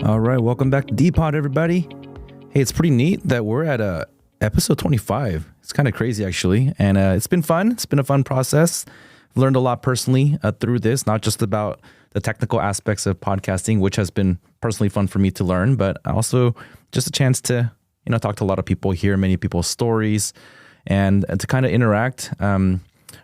All right, welcome back to D-Pod, everybody. Hey, it's pretty neat that we're at episode 25. It's kind of crazy, actually, and it's been fun. It's been a fun process. I've learned a lot personally through this, not just about the technical aspects of podcasting, which has been personally fun for me to learn, but also just a chance to, talk to a lot of people, hear many people's stories, and to kind of interact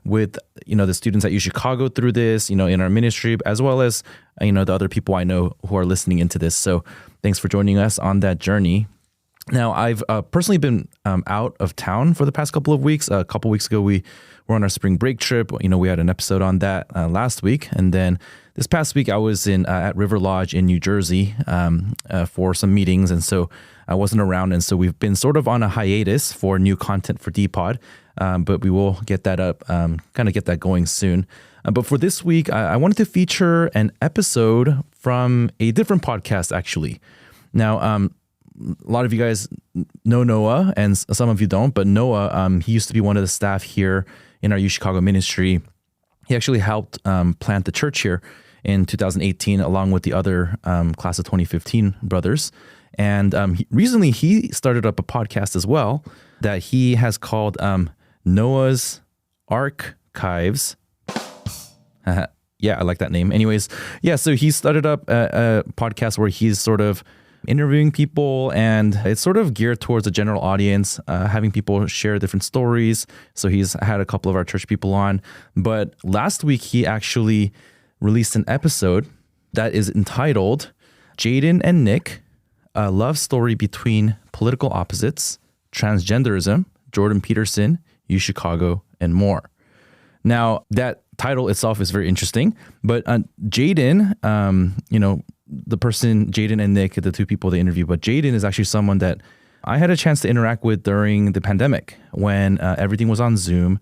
with, the students at U Chicago through this, in our ministry, as well as, the other people I know who are listening into this. So thanks for joining us on that journey. Now, I've personally been out of town for the past couple of weeks. A couple weeks ago, we were on our spring break trip. We had an episode on that last week. And then this past week, I was at River Lodge in New Jersey for some meetings. And so I wasn't around. And so we've been sort of on a hiatus for new content for D-Pod. But we will get that up, kind of get that going soon. But for this week, I wanted to feature an episode from a different podcast, actually. Now, a lot of you guys know Noah, and some of you don't, but Noah, he used to be one of the staff here in our U Chicago ministry. He actually helped plant the church here in 2018, along with the other class of 2015 brothers. And recently, he started up a podcast as well that he has called Noah's Arkives. Yeah, I like that name. Anyways, yeah, so he started up a podcast where he's sort of interviewing people, and it's sort of geared towards the general audience, having people share different stories. So he's had a couple of our church people on. But last week, he actually released an episode that is entitled Jayden and Nick, a love story between political opposites, transgenderism, Jordan Peterson, U Chicago, and more. Now, that title itself is very interesting, but Jayden, the person, Jayden and Nick, the two people they interview, but Jayden is actually someone that I had a chance to interact with during the pandemic when everything was on Zoom.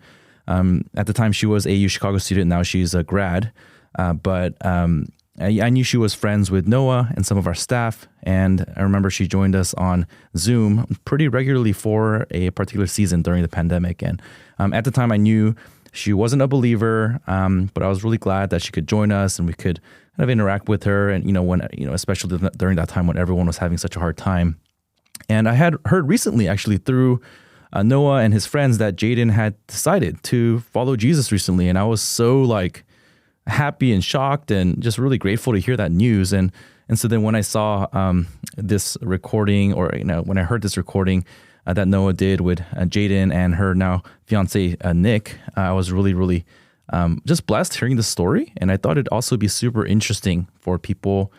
At the time, she was a U Chicago student. Now she's a grad. But I knew she was friends with Noah and some of our staff. And I remember she joined us on Zoom pretty regularly for a particular season during the pandemic. And at the time, I knew she wasn't a believer, but I was really glad that she could join us and we could kind of interact with her. And, especially during that time when everyone was having such a hard time. And I had heard recently, actually, through Noah and his friends that Jayden had decided to follow Jesus recently. And I was so happy and shocked and just really grateful to hear that news. And so then when I saw this recording, or when I heard this recording that Noah did with Jayden and her now fiance Nick, I was really, really just blessed hearing the story. And I thought it'd also be super interesting for people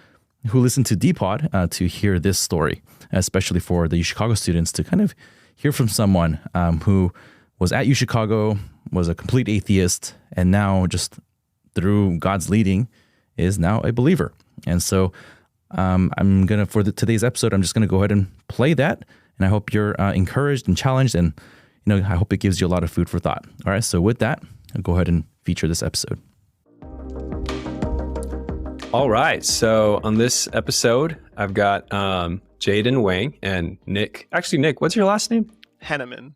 who listen to D-Pod to hear this story, especially for the U Chicago students, to kind of hear from someone who was at U Chicago, was a complete atheist, and now just through God's leading is now a believer. And so for today's episode, I'm just going to go ahead and play that. And I hope you're encouraged and challenged, and I hope it gives you a lot of food for thought. All right, so with that, I'll go ahead and feature this episode. All right, so on this episode, I've got Jayden Wang and Nick. Actually, Nick, what's your last name? Henneman.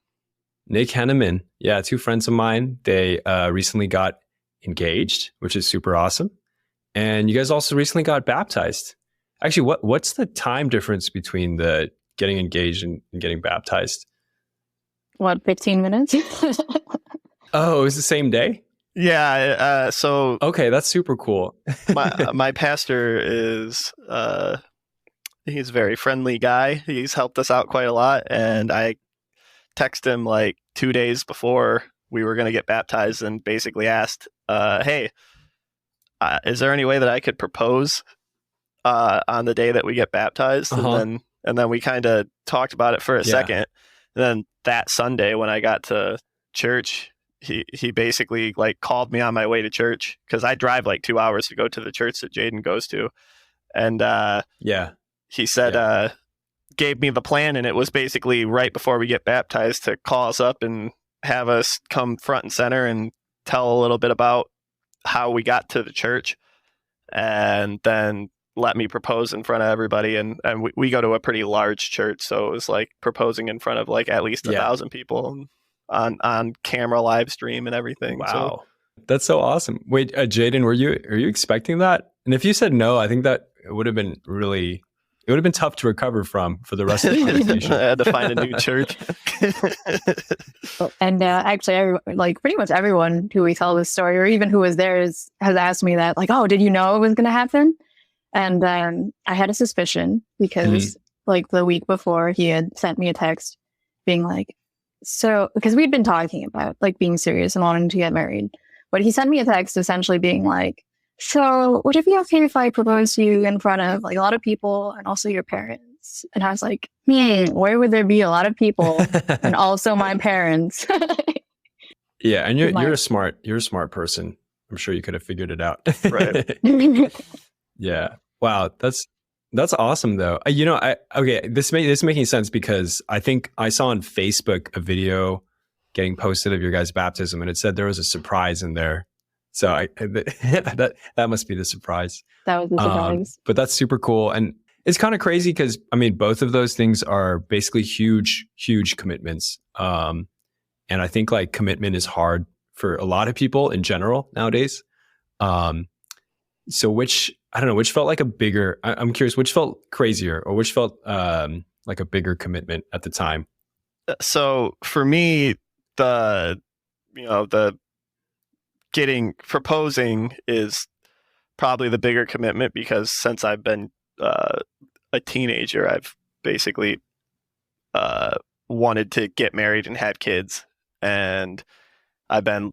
Nick Henneman. Yeah, two friends of mine. They recently got engaged, which is super awesome. And you guys also recently got baptized. Actually, what's the time difference between the getting engaged and getting baptized? 15 minutes? Oh, it was the same day? Yeah. So okay, that's super cool. my pastor is he's a very friendly guy. He's helped us out quite a lot, and I texted him 2 days before we were going to get baptized and basically asked, "Hey, is there any way that I could propose on the day that we get baptized?" Uh-huh. And then we kind of talked about it for a second. And then that Sunday when I got to church, he basically called me on my way to church, because I drive 2 hours to go to the church that Jayden goes to. And he said, gave me the plan, and it was basically right before we get baptized to call us up and have us come front and center and tell a little bit about how we got to the church, and then let me propose in front of everybody. And we go to a pretty large church, so it was proposing in front of at least 1,000 people on camera live stream and everything. Wow. That's so awesome. Wait, Jayden, are you expecting that? And if you said no, I think that it would have been really it would have been tough to recover from for the rest of the I conversation. had to find a new church. And actually, pretty much everyone who we tell this story, or even who was there, has asked me that, like, oh, did you know it was going to happen? And I had a suspicion because like the week before he had sent me a text being like, so, because we'd been talking about like being serious and wanting to get married, but he sent me a text essentially being like, so would it be okay if I propose to you in front of like a lot of people and also your parents? And I was like, where would there be a lot of people and also my parents? Yeah, and you're a smart person. I'm sure you could have figured it out. Right. Yeah. Wow. That's awesome though. This is making sense because I think I saw on Facebook a video getting posted of your guys' baptism, and it said there was a surprise in there. So that must be the surprise. That was the surprise. But that's super cool. And it's kind of crazy because, I mean, both of those things are basically huge, huge commitments. And I think like commitment is hard for a lot of people in general nowadays. So which felt like a bigger, I'm curious, which felt crazier or which felt like a bigger commitment at the time? So for me, the proposing is probably the bigger commitment because since I've been a teenager, I've basically wanted to get married and had kids, and I've been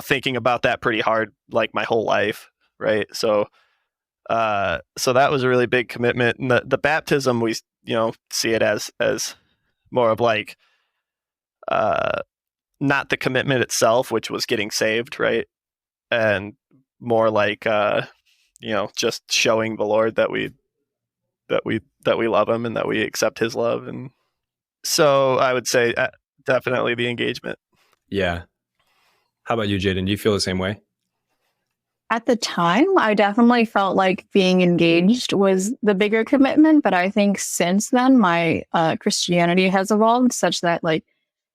thinking about that pretty hard like my whole life, right? So that was a really big commitment. And the baptism, we see it as more of like not the commitment itself, which was getting saved, right? And more like just showing the Lord that we love him and that we accept his love. And so I would say definitely the engagement. Yeah. How about you, Jayden? Do you feel the same way? At the time, I definitely felt like being engaged was the bigger commitment. But I think since then, my Christianity has evolved such that like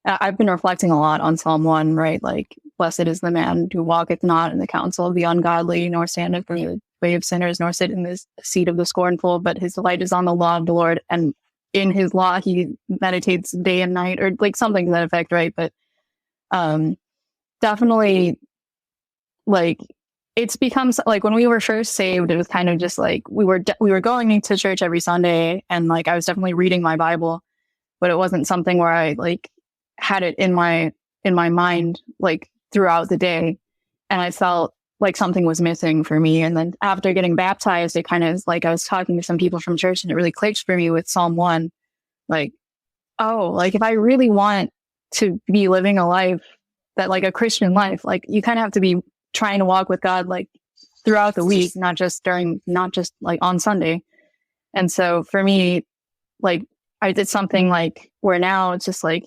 I've been reflecting a lot on Psalm 1, right? Like, blessed is the man who walketh not in the counsel of the ungodly, nor standeth in the way of sinners, nor sit in the seat of the scornful, but his delight is on the law of the Lord. And in his law, he meditates day and night, or like something to that effect, right? But definitely, like, it's become like when we were first saved, it was kind of just like we were going to church every Sunday, and like I was definitely reading my Bible, but it wasn't something where I like had it in my mind like throughout the day, and I felt like something was missing for me. And then after getting baptized, it kind of like I was talking to some people from church, and it really clicked for me with Psalm 1, like, oh, like if I really want to be living a life that like a Christian life, like you kind of have to be trying to walk with God like throughout the week, not just like on Sunday. And so for me, like I did something like where now it's just like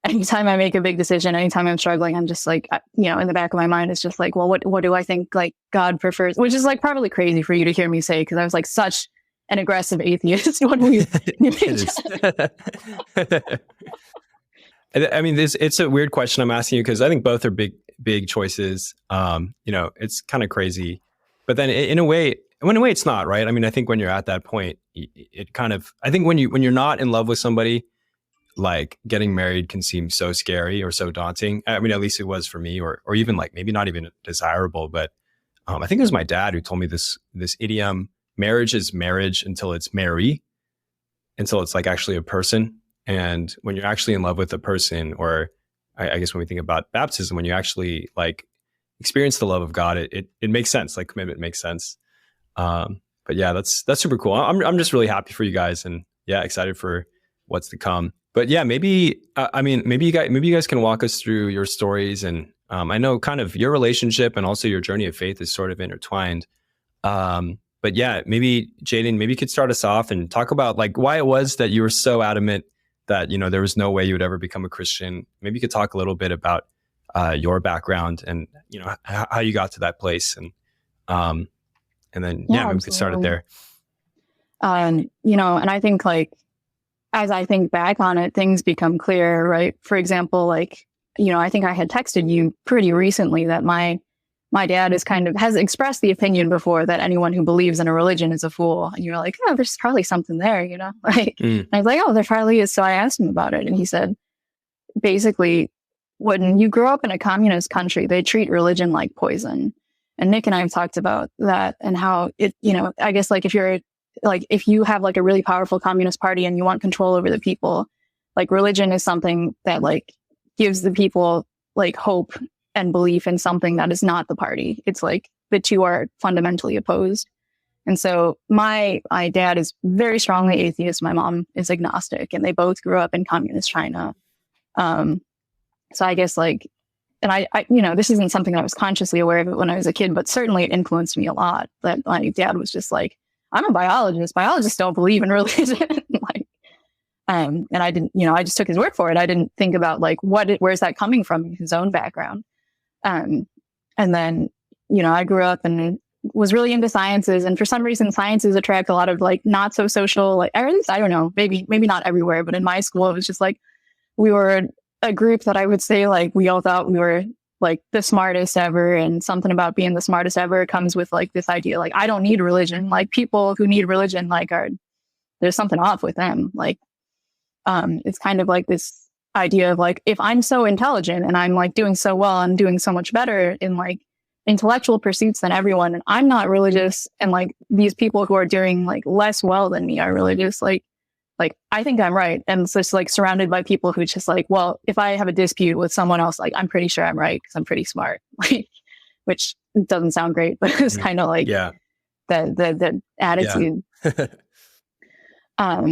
anytime I make a big decision, anytime I'm struggling, I'm just like, in the back of my mind, it's just like, well, what do I think like God prefers? Which is like probably crazy for you to hear me say, because I was like such an aggressive atheist when we. I mean, it's a weird question I'm asking you because I think both are big choices. It's kind of crazy, but then in a way, it's not, right? I mean, I think when you're at that point, it kind of, I think when you're not in love with somebody, like getting married can seem so scary or so daunting. I mean, at least it was for me, or even like maybe not even desirable. But I think it was my dad who told me this idiom: marriage is marriage until it's merry, until it's like actually a person. And when you're actually in love with a person, or I guess when we think about baptism, when you actually like experience the love of God, it makes sense. Like commitment makes sense. But yeah, that's super cool. I'm just really happy for you guys, and yeah, excited for what's to come. But yeah, maybe you guys can walk us through your stories, and I know kind of your relationship and also your journey of faith is sort of intertwined. But yeah, maybe Jayden, maybe you could start us off and talk about like why it was that you were so adamant that, there was no way you would ever become a Christian. Maybe you could talk a little bit about your background and, how you got to that place. And then, maybe we could start it there. And I think like, as I think back on it, things become clear, right? For example, like, I think I had texted you pretty recently that my my dad has expressed the opinion before that anyone who believes in a religion is a fool. And you're like, oh, there's probably something there, like, and I was like, oh, there probably is. So I asked him about it. And he said, basically, when you grow up in a communist country, they treat religion like poison. And Nick and I have talked about that and how it, I guess like if you have like a really powerful communist party and you want control over the people, like religion is something that like gives the people like hope and belief in something that is not the party. It's like the two are fundamentally opposed. And so my dad is very strongly atheist. My mom is agnostic, and they both grew up in communist China. So I guess like, and I this isn't something that I was consciously aware of it when I was a kid, but certainly it influenced me a lot. That my dad was just like, I'm a biologist. Biologists don't believe in religion. Like, and I didn't, I just took his word for it. I didn't think about like where's that coming from in his own background. And then, I grew up and was really into sciences, and for some reason, sciences attract a lot of like not so social, like, or at least I don't know, maybe not everywhere, but in my school, it was just like we were a group that I would say like we all thought we were like the smartest ever, and something about being the smartest ever comes with like this idea like I don't need religion. Like people who need religion like there's something off with them. Like it's kind of like this idea of like if I'm so intelligent and I'm like doing so well and doing so much better in like intellectual pursuits than everyone, and I'm not religious, and like these people who are doing like less well than me are religious, like I think I'm right. And it's just like surrounded by people who just like, well, if I have a dispute with someone else, like I'm pretty sure I'm right because I'm pretty smart, like, which doesn't sound great, but it's kind of like the attitude. Yeah.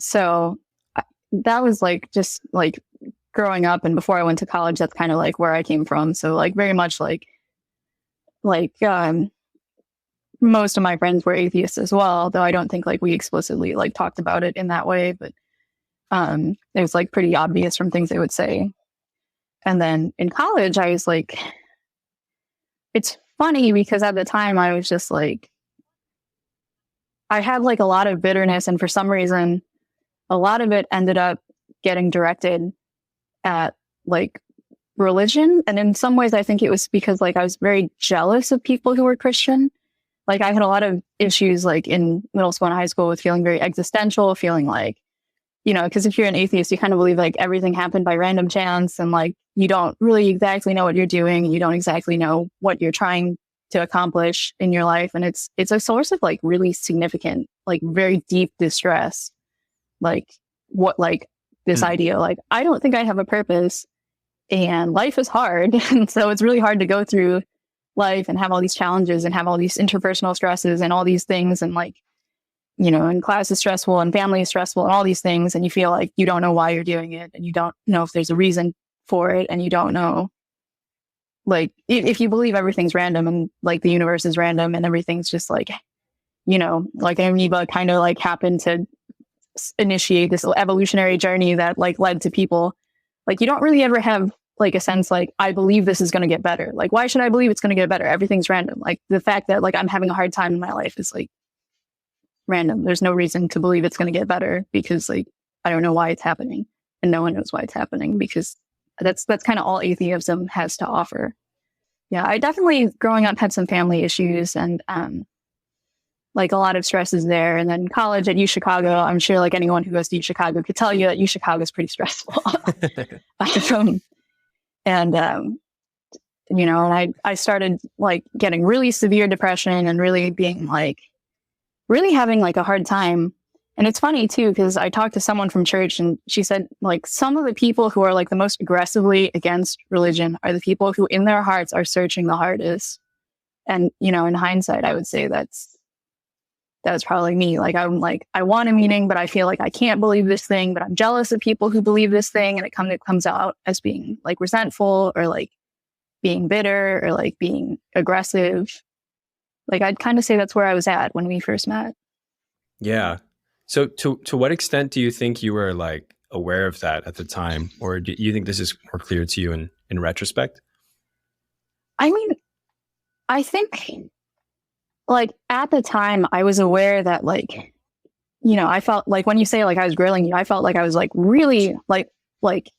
So that was like just like growing up, and before I went to college, that's kind of like where I came from. So like very much like most of my friends were atheists as well, though I don't think like we explicitly like talked about it in that way, but it was like pretty obvious from things they would say. And then in college, I was like, it's funny because at the time I was just like, I had like a lot of bitterness, and for some reason, a lot of it ended up getting directed at like religion. And in some ways, I think it was because like I was very jealous of people who were Christian. Like I had a lot of issues like in middle school and high school with feeling very existential, feeling like, because if you're an atheist, you kind of believe like everything happened by random chance, and like you don't really exactly know what you're doing, and you don't exactly know what you're trying to accomplish in your life. And it's a source of like really significant, like very deep distress. Like what, like this idea, like, I don't think I have a purpose, and life is hard. And so it's really hard to go through life and have all these challenges and have all these interpersonal stresses and all these things. And like, and class is stressful and family is stressful and all these things. And you feel like you don't know why you're doing it, and you don't know if there's a reason for it. And you don't know, like, if you believe everything's random and like the universe is random and everything's just like, like an amoeba kind of like happened to initiate this evolutionary journey that like led to people, like you don't really ever have like a sense like, I believe this is going to get better. Like, why should I believe it's going to get better? Everything's random. Like the fact that like I'm having a hard time in my life is like random. There's no reason to believe it's going to get better because like I don't know why it's happening, and no one knows why it's happening, because that's kind of all atheism has to offer. Yeah, I definitely growing up had some family issues, and like a lot of stresses there. And then college at UChicago, I'm sure like anyone who goes to UChicago could tell you that UChicago is pretty stressful. And I started like getting really severe depression and really being like, really having like a hard time. And it's funny too, because I talked to someone from church, and she said like some of the people who are like the most aggressively against religion are the people who in their hearts are searching the hardest. And, in hindsight, I would say that was probably me. Like, I'm like, I want a meaning, but I feel like I can't believe this thing, but I'm jealous of people who believe this thing. And it comes out as being like resentful, or like being bitter, or like being aggressive. Like, I'd kind of say that's where I was at when we first met. Yeah. So to what extent do you think you were like aware of that at the time? Or do you think this is more clear to you in retrospect? I mean, I think like at the time I was aware that like, I felt like when you say like I was grilling you, I felt like I was like really like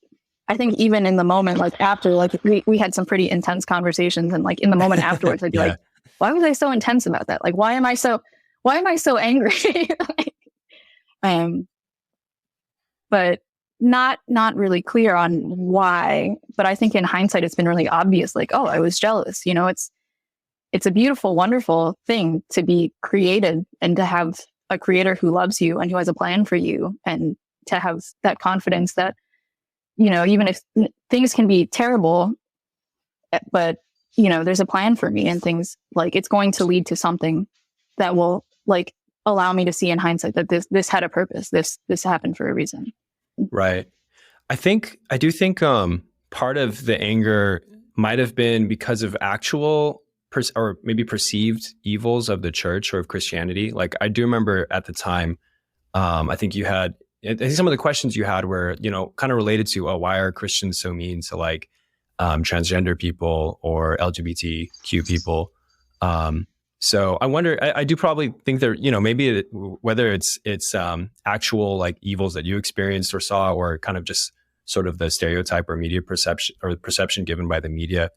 I think even in the moment, like after, like we had some pretty intense conversations, and like in the moment afterwards, I'd be like, why was I so intense about that? Like, why am I so angry? Like, but not really clear on why. But I think in hindsight, it's been really obvious. Like, oh, I was jealous. You know, it's a beautiful, wonderful thing to be created and to have a creator who loves you and who has a plan for you, and to have that confidence that, you know, even if things can be terrible, but, you know, there's a plan for me, and things like it's going to lead to something that will like allow me to see in hindsight that this had a purpose. This happened for a reason. Right. I do think part of the anger might have been because of actual or maybe perceived evils of the church or of Christianity. Like, I do remember at the time, I think some of the questions you had were, you know, kind of related to, oh, why are Christians so mean to like transgender people or LGBTQ people? So I wonder, I do probably think that, you know, maybe whether it's actual like evils that you experienced or saw, or kind of just sort of the stereotype or media perception or perception given by the media.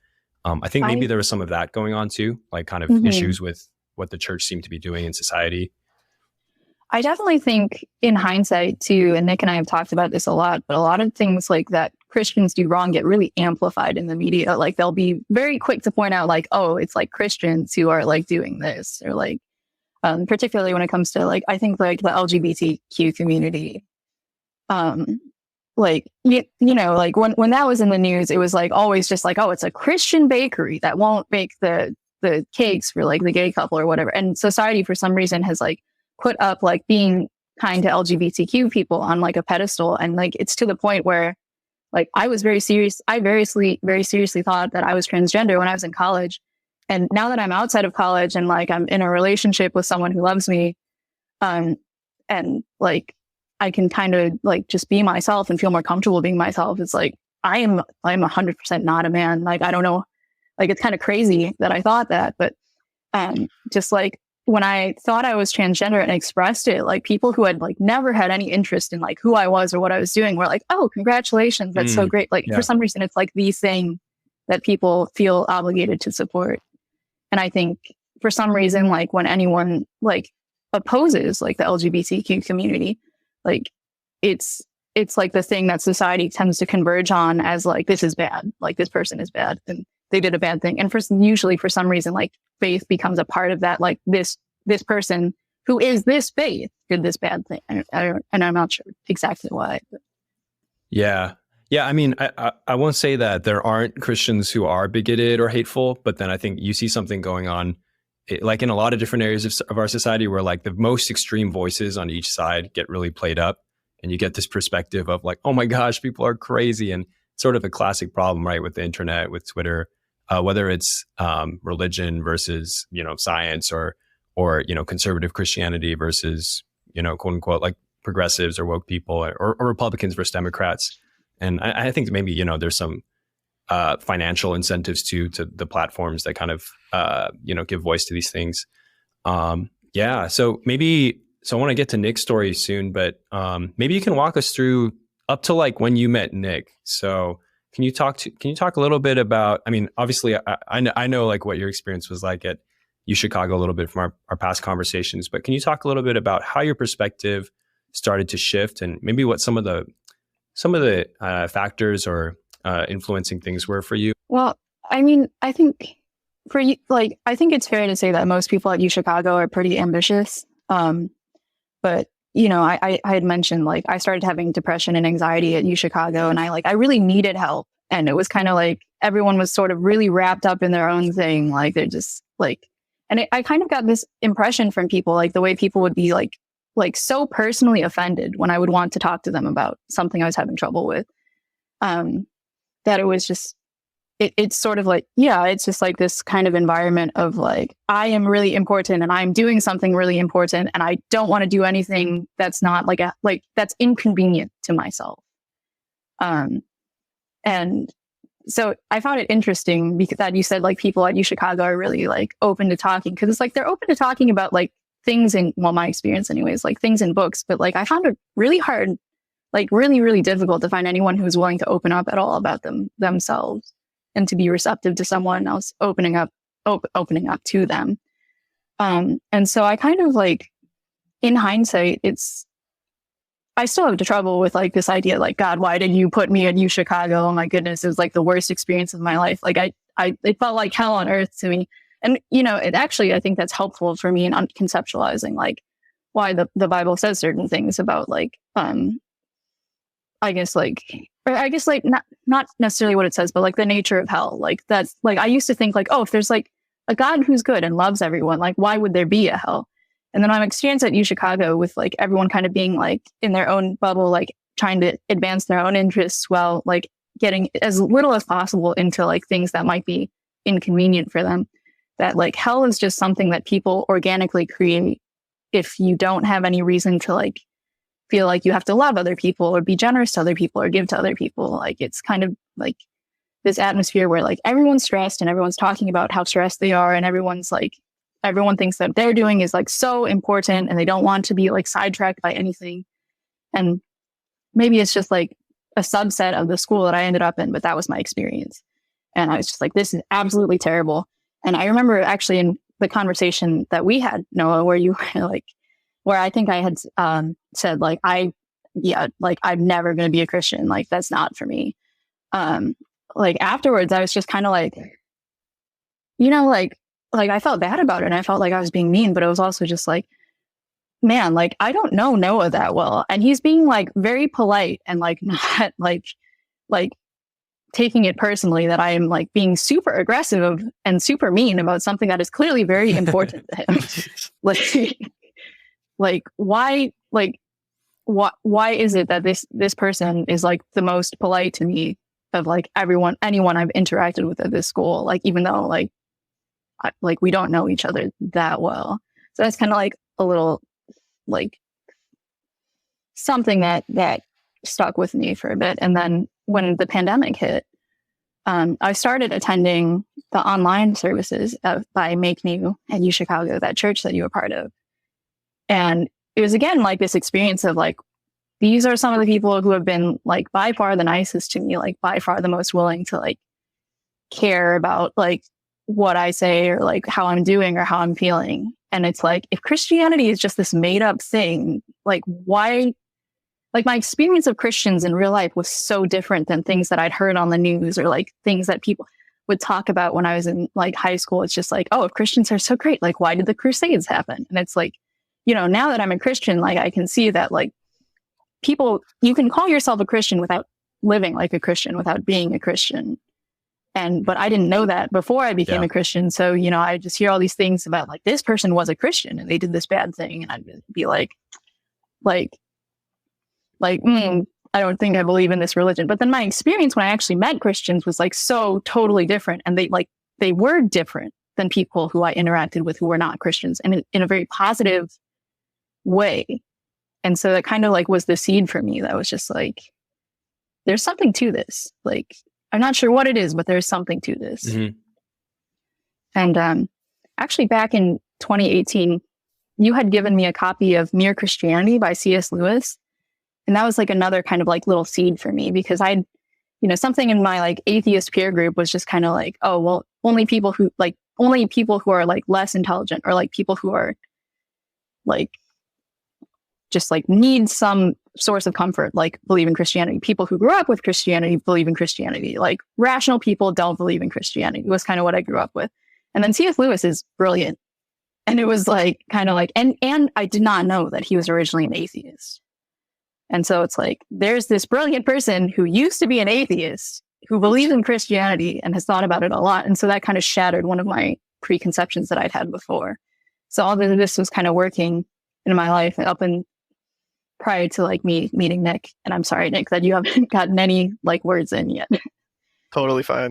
I think maybe there was some of that going on too, like kind of issues with what the church seemed to be doing in society. I definitely think in hindsight too, and Nick and I have talked about this a lot, but a lot of things like that Christians do wrong get really amplified in the media. Like, they'll be very quick to point out like, oh, it's like Christians who are like doing this, or like, particularly when it comes to like, I think like the LGBTQ community, like, you know, like when that was in the news, it was like always just like, oh, it's a Christian bakery that won't bake the cakes for like the gay couple or whatever. And society for some reason has like put up like being kind to LGBTQ people on like a pedestal. And like, it's to the point where like I was very serious. I very seriously thought that I was transgender when I was in college. And now that I'm outside of college and like I'm in a relationship with someone who loves me, and like I can kind of like just be myself and feel more comfortable being myself. It's like, I'm 100% not a man. Like, I don't know, like, it's kind of crazy that I thought that, but just like when I thought I was transgender and expressed it, like people who had like never had any interest in like who I was or what I was doing were like, oh, congratulations. That's so great. Like for some reason, it's like the thing that people feel obligated to support. And I think for some reason, like when anyone like opposes like the LGBTQ community, like it's like the thing that society tends to converge on as like, this is bad, like this person is bad and they did a bad thing. And usually for some reason, like faith becomes a part of that, like this person who is this faith did this bad thing. And I'm not sure exactly why. But. Yeah. I mean, I won't say that there aren't Christians who are bigoted or hateful, but then I think you see something going on like in a lot of different areas of our society where like the most extreme voices on each side get really played up, and you get this perspective of like, oh my gosh, people are crazy. And sort of a classic problem, right, with the internet, with Twitter, whether it's religion versus, you know, science or, you know, conservative Christianity versus, you know, quote unquote, like progressives or woke people or Republicans versus Democrats. And I think maybe, you know, there's some financial incentives to the platforms that kind of, you know, give voice to these things. So I want to get to Nick's story soon, but maybe you can walk us through up to like when you met Nick. So can you talk a little bit about, I mean, obviously I know like what your experience was like at UChicago a little bit from our past conversations, but can you talk a little bit about how your perspective started to shift and maybe what some of the factors or influencing things were for you? Well, I mean, I think for you, like, I think it's fair to say that most people at UChicago are pretty ambitious. But, you know, I had mentioned, like, I started having depression and anxiety at UChicago, and I really needed help. And it was kind of like everyone was sort of really wrapped up in their own thing. Like, they're just like, and I kind of got this impression from people, like the way people would be like so personally offended when I would want to talk to them about something I was having trouble with. That it was just, it's sort of like, yeah, it's just like this kind of environment of like, I am really important and I'm doing something really important and I don't want to do anything that's not like that's inconvenient to myself. And so I found it interesting because that you said like people at UChicago are really like open to talking, because it's like they're open to talking about like things in, well, my experience anyways, like things in books, but like I found it really hard like really, really difficult to find anyone who's willing to open up at all about themselves and to be receptive to someone else opening up to them. And so I kind of like, in hindsight, I still have trouble with like this idea, like, God, why did you put me at U Chicago? Oh my goodness, it was like the worst experience of my life. Like it felt like hell on earth to me. And, you know, it actually, I think that's helpful for me in conceptualizing like why the Bible says certain things about like, I guess not necessarily what it says, but like the nature of hell. Like that's like, I used to think like, oh, if there's like a God who's good and loves everyone, like why would there be a hell? And then I'm experienced at U Chicago with like everyone kind of being like in their own bubble, like trying to advance their own interests while like getting as little as possible into like things that might be inconvenient for them. That like hell is just something that people organically create if you don't have any reason to like feel like you have to love other people or be generous to other people or give to other people. Like it's kind of like this atmosphere where like everyone's stressed and everyone's talking about how stressed they are, and everyone thinks that they're doing is like so important and they don't want to be like sidetracked by anything. And maybe it's just like a subset of the school that I ended up in, but that was my experience. And I was just like, this is absolutely terrible. And I remember actually in the conversation that we had, Noah, where you were like, where I think I had said like, I'm never going to be a Christian. Like, that's not for me. Like afterwards, I was just kind of like, you know, like I felt bad about it and I felt like I was being mean, but it was also just like, man, like I don't know Noah that well. And he's being like very polite and like not like taking it personally that I am like being super aggressive and super mean about something that is clearly very important to him. Why is it that this person is like the most polite to me of like anyone I've interacted with at this school, like even though like we don't know each other that well. So that's kind of like a little like something that stuck with me for a bit. And then when the pandemic hit, I started attending the online services by Make New at U Chicago, that church that you were part of. And it was again like this experience of like, these are some of the people who have been like by far the nicest to me, like by far the most willing to like care about like what I say or like how I'm doing or how I'm feeling. And it's like, if Christianity is just this made up thing, like why, like my experience of Christians in real life was so different than things that I'd heard on the news or like things that people would talk about when I was in like high school. It's just like, oh, if Christians are so great, like why did the Crusades happen? And it's like, you know, now that I'm a Christian, like I can see that like people, you can call yourself a Christian without living like a Christian, without being a Christian. But I didn't know that before I became a Christian. So, you know, I just hear all these things about like, this person was a Christian and they did this bad thing. And I'd be like, I don't think I believe in this religion. But then my experience when I actually met Christians was like so totally different. And they were different than people who I interacted with who were not Christians, and in a very positive way. And so that kind of like was the seed for me that was just like, there's something to this. Like, I'm not sure what it is, but there's something to this. Mm-hmm. And actually back in 2018, you had given me a copy of Mere Christianity by C.S. Lewis. And that was like another kind of like little seed for me, because I'd, you know, something in my like atheist peer group was just kind of like, oh, well, only people who are like less intelligent, or like people who are like just like need some source of comfort, like believe in Christianity. People who grew up with Christianity believe in Christianity. Like rational people don't believe in Christianity. It was kind of what I grew up with. And then C.S. Lewis is brilliant. And it was like kind of like, and I did not know that he was originally an atheist. And so it's like, there's this brilliant person who used to be an atheist who believes in Christianity and has thought about it a lot. And so that kind of shattered one of my preconceptions that I'd had before. So all of this was kind of working in my life up and prior to like me meeting Nick. And I'm sorry, Nick, that you haven't gotten any like words in yet. Totally fine.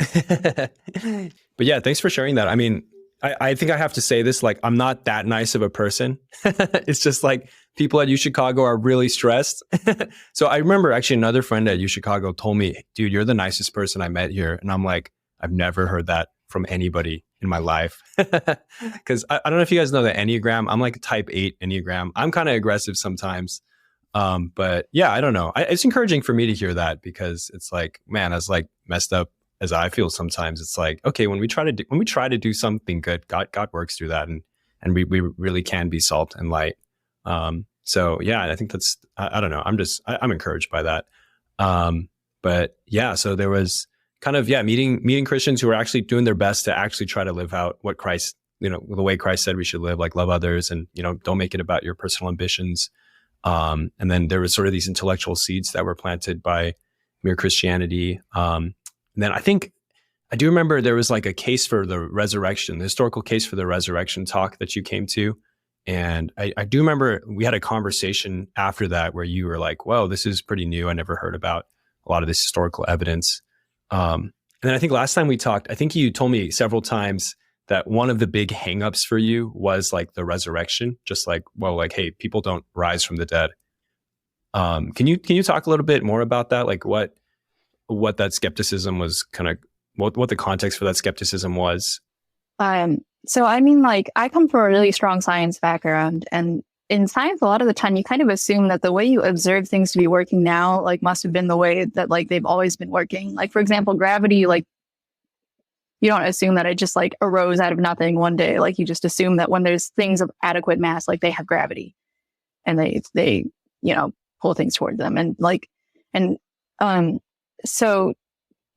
But yeah, thanks for sharing that. I mean, I think I have to say this, like, I'm not that nice of a person. It's just like people at U Chicago are really stressed. So I remember actually another friend at U Chicago told me, dude, you're the nicest person I met here. And I'm like, I've never heard that from anybody in my life. Because I don't know if you guys know the Enneagram. I'm like a type 8 Enneagram. I'm kind of aggressive sometimes. But yeah, I don't know. It's encouraging for me to hear that, because it's like, man, as like messed up as I feel sometimes, it's like, okay, when we try to do something good, God works through that, and we really can be salt and light. So yeah, I think that's, I don't know. I'm encouraged by that. But yeah, so there was kind of, meeting Christians who are actually doing their best to actually try to live out what Christ, the way Christ said we should live, like love others and, don't make it about your personal ambitions. And then there was sort of these intellectual seeds that were planted by Mere Christianity. And then I do remember there was like a case for the resurrection, the historical case for the resurrection talk that you came to. And I do remember we had a conversation after that where you were like, whoa, this is pretty new. I never heard about a lot of this historical evidence. And then I think last time we talked, I think you told me several times that one of the big hangups for you was like the resurrection, just like, well, like, hey, people don't rise from the dead. Can you talk a little bit more about that? Like what that skepticism was kind of, what the context for that skepticism was? So I mean, like, I come from a really strong science background, and in science, a lot of the time you kind of assume that the way you observe things to be working now, like, must have been the way that like they've always been working. Like, for example, gravity, like, you don't assume that it just like arose out of nothing one day. Like, you just assume that when there's things of adequate mass, like they have gravity and they pull things toward them. And like, so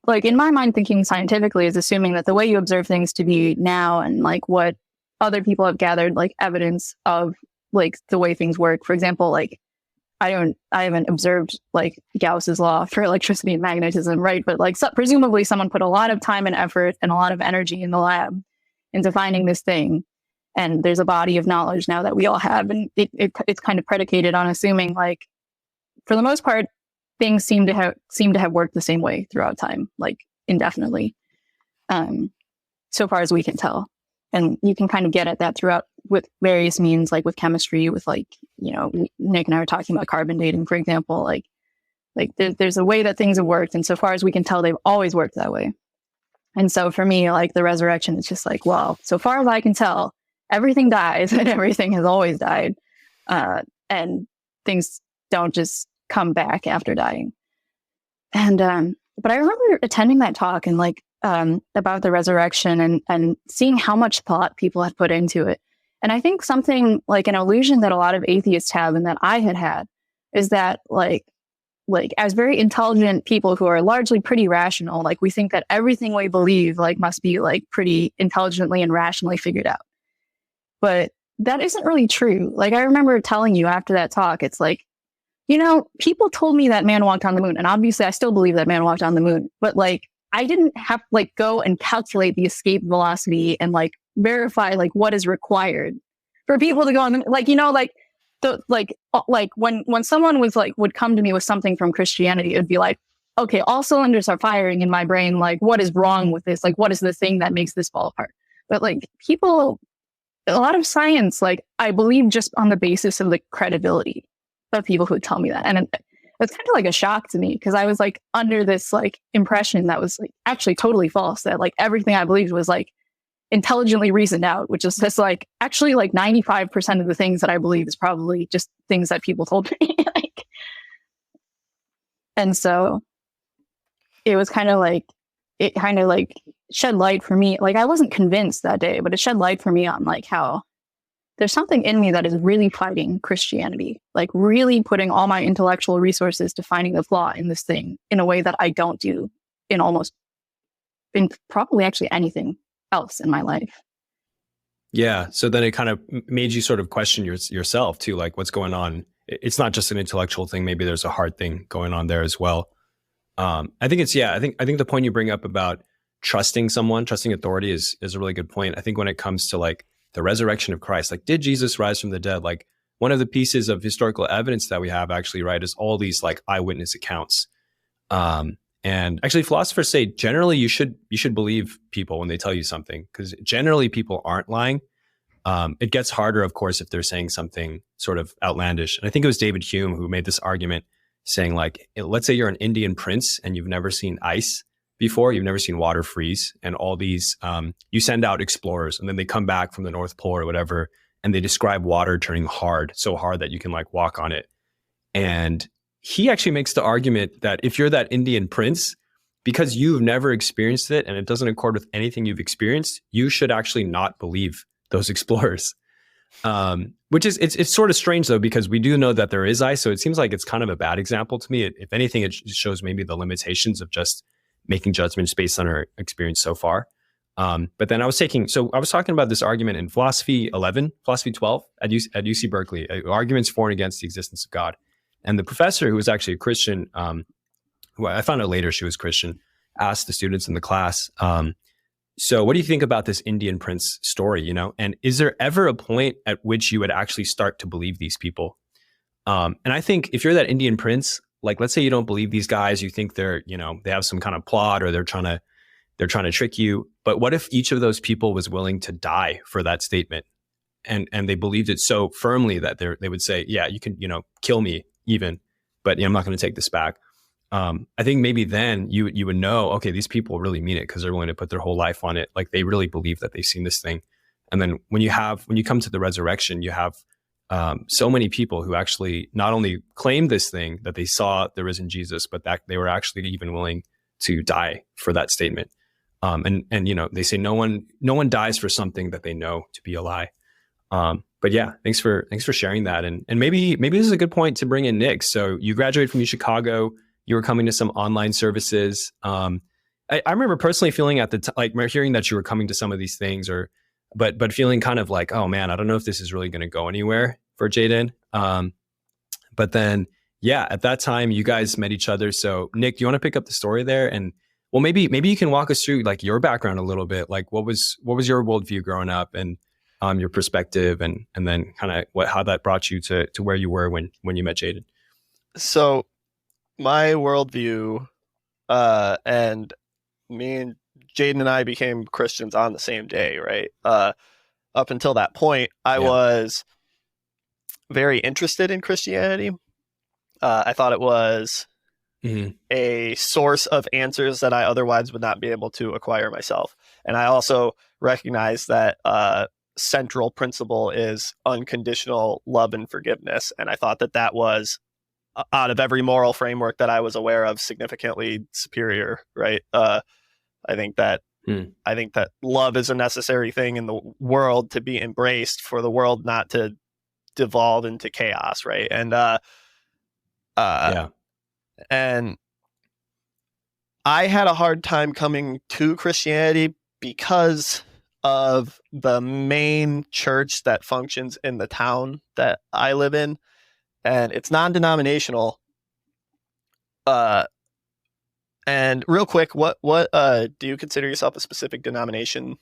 like in my mind, thinking scientifically is assuming that the way you observe things to be now and like what other people have gathered, like evidence of like the way things work. For example, like I haven't observed like Gauss's law for electricity and magnetism, right? But like presumably someone put a lot of time and effort and a lot of energy in the lab into finding this thing. And there's a body of knowledge now that we all have. And it's kind of predicated on assuming like, for the most part, things seem to have worked the same way throughout time, like indefinitely, so far as we can tell. And you can kind of get at that throughout with various means, like with chemistry, with like, Nick and I were talking about carbon dating, for example, like there's a way that things have worked. And so far as we can tell, they've always worked that way. And so for me, like the resurrection is just like, well, so far as I can tell, everything dies and everything has always died. And things don't just come back after dying. And but I remember attending that talk and like about the resurrection and seeing how much thought people had put into it. And I think something like an illusion that a lot of atheists have and that I had is that like as very intelligent people who are largely pretty rational, like we think that everything we believe like must be like pretty intelligently and rationally figured out. But that isn't really true. Like I remember telling you after that talk, it's like, people told me that man walked on the moon, and obviously I still believe that man walked on the moon, but like, I didn't have to like go and calculate the escape velocity and like verify like what is required for people to go on, like, when someone was like, would come to me with something from Christianity, it would be like, okay, all cylinders are firing in my brain. Like, what is wrong with this? Like, what is the thing that makes this fall apart? But like a lot of science, like I believe just on the basis of the credibility of people who would tell me that. And it's kind of like a shock to me because I was like under this like impression that was like actually totally false, that like everything I believed was like intelligently reasoned out, which is just like actually like 95% of the things that I believe is probably just things that people told me. And so it was kind of like, it kind of like shed light for me. Like I wasn't convinced that day, but it shed light for me on like how there's something in me that is really fighting Christianity, like really putting all my intellectual resources to finding the flaw in this thing in a way that I don't do in probably actually anything else in my life. Yeah. So then it kind of made you sort of question yourself too, like what's going on. It's not just an intellectual thing. Maybe there's a hard thing going on there as well. I think the point you bring up about trusting authority is a really good point. I think when it comes to like the resurrection of Christ, like did Jesus rise from the dead? Like one of the pieces of historical evidence that we have actually, right, is all these like eyewitness accounts. And actually philosophers say generally you should believe people when they tell you something, because generally people aren't lying. It gets harder, of course, if they're saying something sort of outlandish. And I think it was David Hume who made this argument saying like, let's say you're an Indian prince and you've never seen ice before, you've never seen water freeze, and all these, you send out explorers and then they come back from the North Pole or whatever, and they describe water turning hard, so hard that you can like walk on it. And he actually makes the argument that if you're that Indian prince, because you've never experienced it and it doesn't accord with anything you've experienced, you should actually not believe those explorers. Which is, it's sort of strange though, because we do know that there is ice. So it seems like it's kind of a bad example to me. If anything, it shows maybe the limitations of just making judgments based on our experience so far. But then I was talking about this argument in philosophy 12 at UC Berkeley, arguments for and against the existence of God. And the professor, who was actually a Christian, who I found out later she was Christian, asked the students in the class, so what do you think about this Indian prince story, you know? And is there ever a point at which you would actually start to believe these people? And I think if you're that Indian prince, like, let's say you don't believe these guys, you think they're, you know, they have some kind of plot or they're trying to trick you. But what if each of those people was willing to die for that statement? And they believed it so firmly that they would say, yeah, you can, you know, kill me even, but I'm not going to take this back. I think maybe then you would know, okay, these people really mean it because they're willing to put their whole life on it. Like they really believe that they've seen this thing. And then when you come to the resurrection, you have so many people who actually not only claim this thing that they saw the risen Jesus, but that they were actually even willing to die for that statement. And you know, they say no one dies for something that they know to be a lie. But yeah, thanks for sharing that. And maybe this is a good point to bring in Nick. So you graduated from Chicago. You were coming to some online services. I remember personally feeling at the like hearing that you were coming to some of these things, but feeling kind of like, oh man, I don't know if this is really going to go anywhere for Jayden. But then, yeah, at that time you guys met each other. So Nick, do you want to pick up the story there? And well, maybe you can walk us through like your background a little bit. Like what was your worldview growing up, and your perspective, and then kind of how that brought you to where you were when you met Jayden. So my worldview, and me and Jayden and I became Christians on the same day, right? Up until that point, I was very interested in Christianity. I thought it was a source of answers that I otherwise would not be able to acquire myself. And I also recognize that central principle is unconditional love and forgiveness. And I thought that was, out of every moral framework that I was aware of, significantly superior, right? I think that love is a necessary thing in the world to be embraced, for the world not to devolve into chaos, right? And and I had a hard time coming to Christianity because of the main church that functions in the town that I live in. And it's non-denominational. And real quick, what do you consider yourself a specific denomination?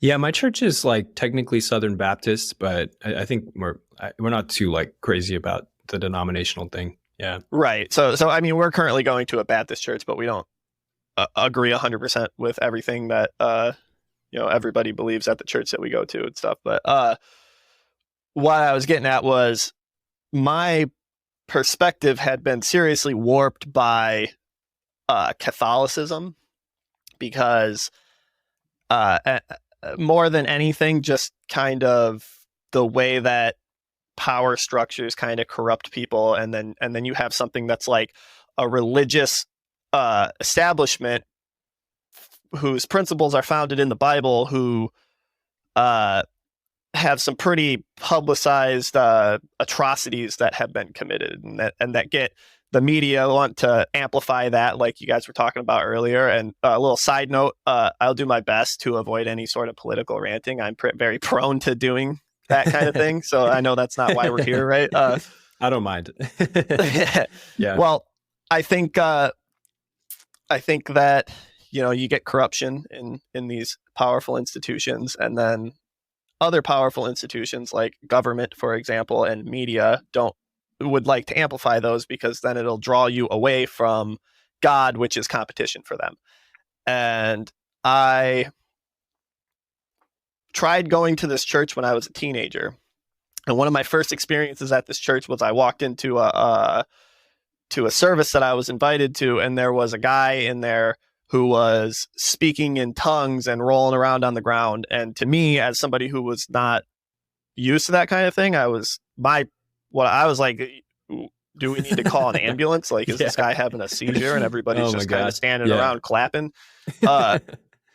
Yeah, my church is like technically Southern Baptist, but I think we're not too like crazy about the denominational thing. Yeah. Right. So I mean, we're currently going to a Baptist church, but we don't agree 100% with everything that everybody believes at the church that we go to and stuff. But what I was getting at was my perspective had been seriously warped by Catholicism, because more than anything, just kind of the way that power structures kind of corrupt people, and then you have something that's like a religious establishment whose principles are founded in the Bible, who have some pretty publicized atrocities that have been committed, and that get the media want to amplify that, like you guys were talking about earlier. And a little side note, I'll do my best to avoid any sort of political ranting. I'm very prone to doing that kind of thing. So I know that's not why we're here, right? I don't mind. Yeah. Well, I think that you get corruption in these powerful institutions, and then other powerful institutions like government, for example, and media would like to amplify those, because then it'll draw you away from God, which is competition for them. And I tried going to this church when I was a teenager. And one of my first experiences at this church was I walked into a service that I was invited to, and there was a guy in there who was speaking in tongues and rolling around on the ground. And to me, as somebody who was not used to that kind of thing, my what I was like, do we need to call an ambulance? Like, is this guy having a seizure? And everybody's just kind of standing around clapping.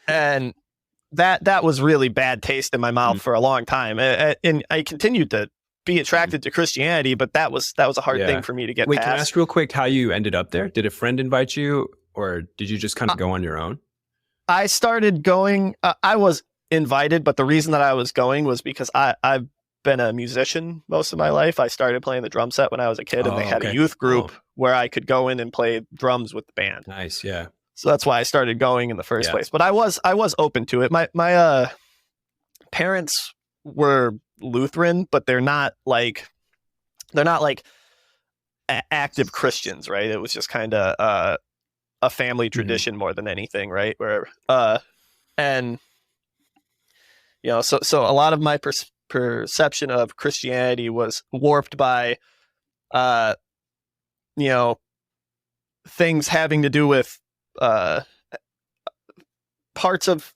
And that was really bad taste in my mouth for a long time. And I continued to be attracted to Christianity, but that was a hard thing for me to get past. Can I ask real quick how you ended up there? Did a friend invite you, or did you just kind of go on your own? I started going, I was invited, but the reason that I was going was because I've been a musician most of my life. I started playing the drum set when I was a kid, and they had a youth group where I could go in and play drums with the band. Nice, yeah. So that's why I started going in the first place. But I was open to it. My parents were Lutheran, but they're not like active Christians, right? It was just kind of a family tradition more than anything, right? Where and you know, so a lot of my perception of Christianity was warped by you know, things having to do with parts of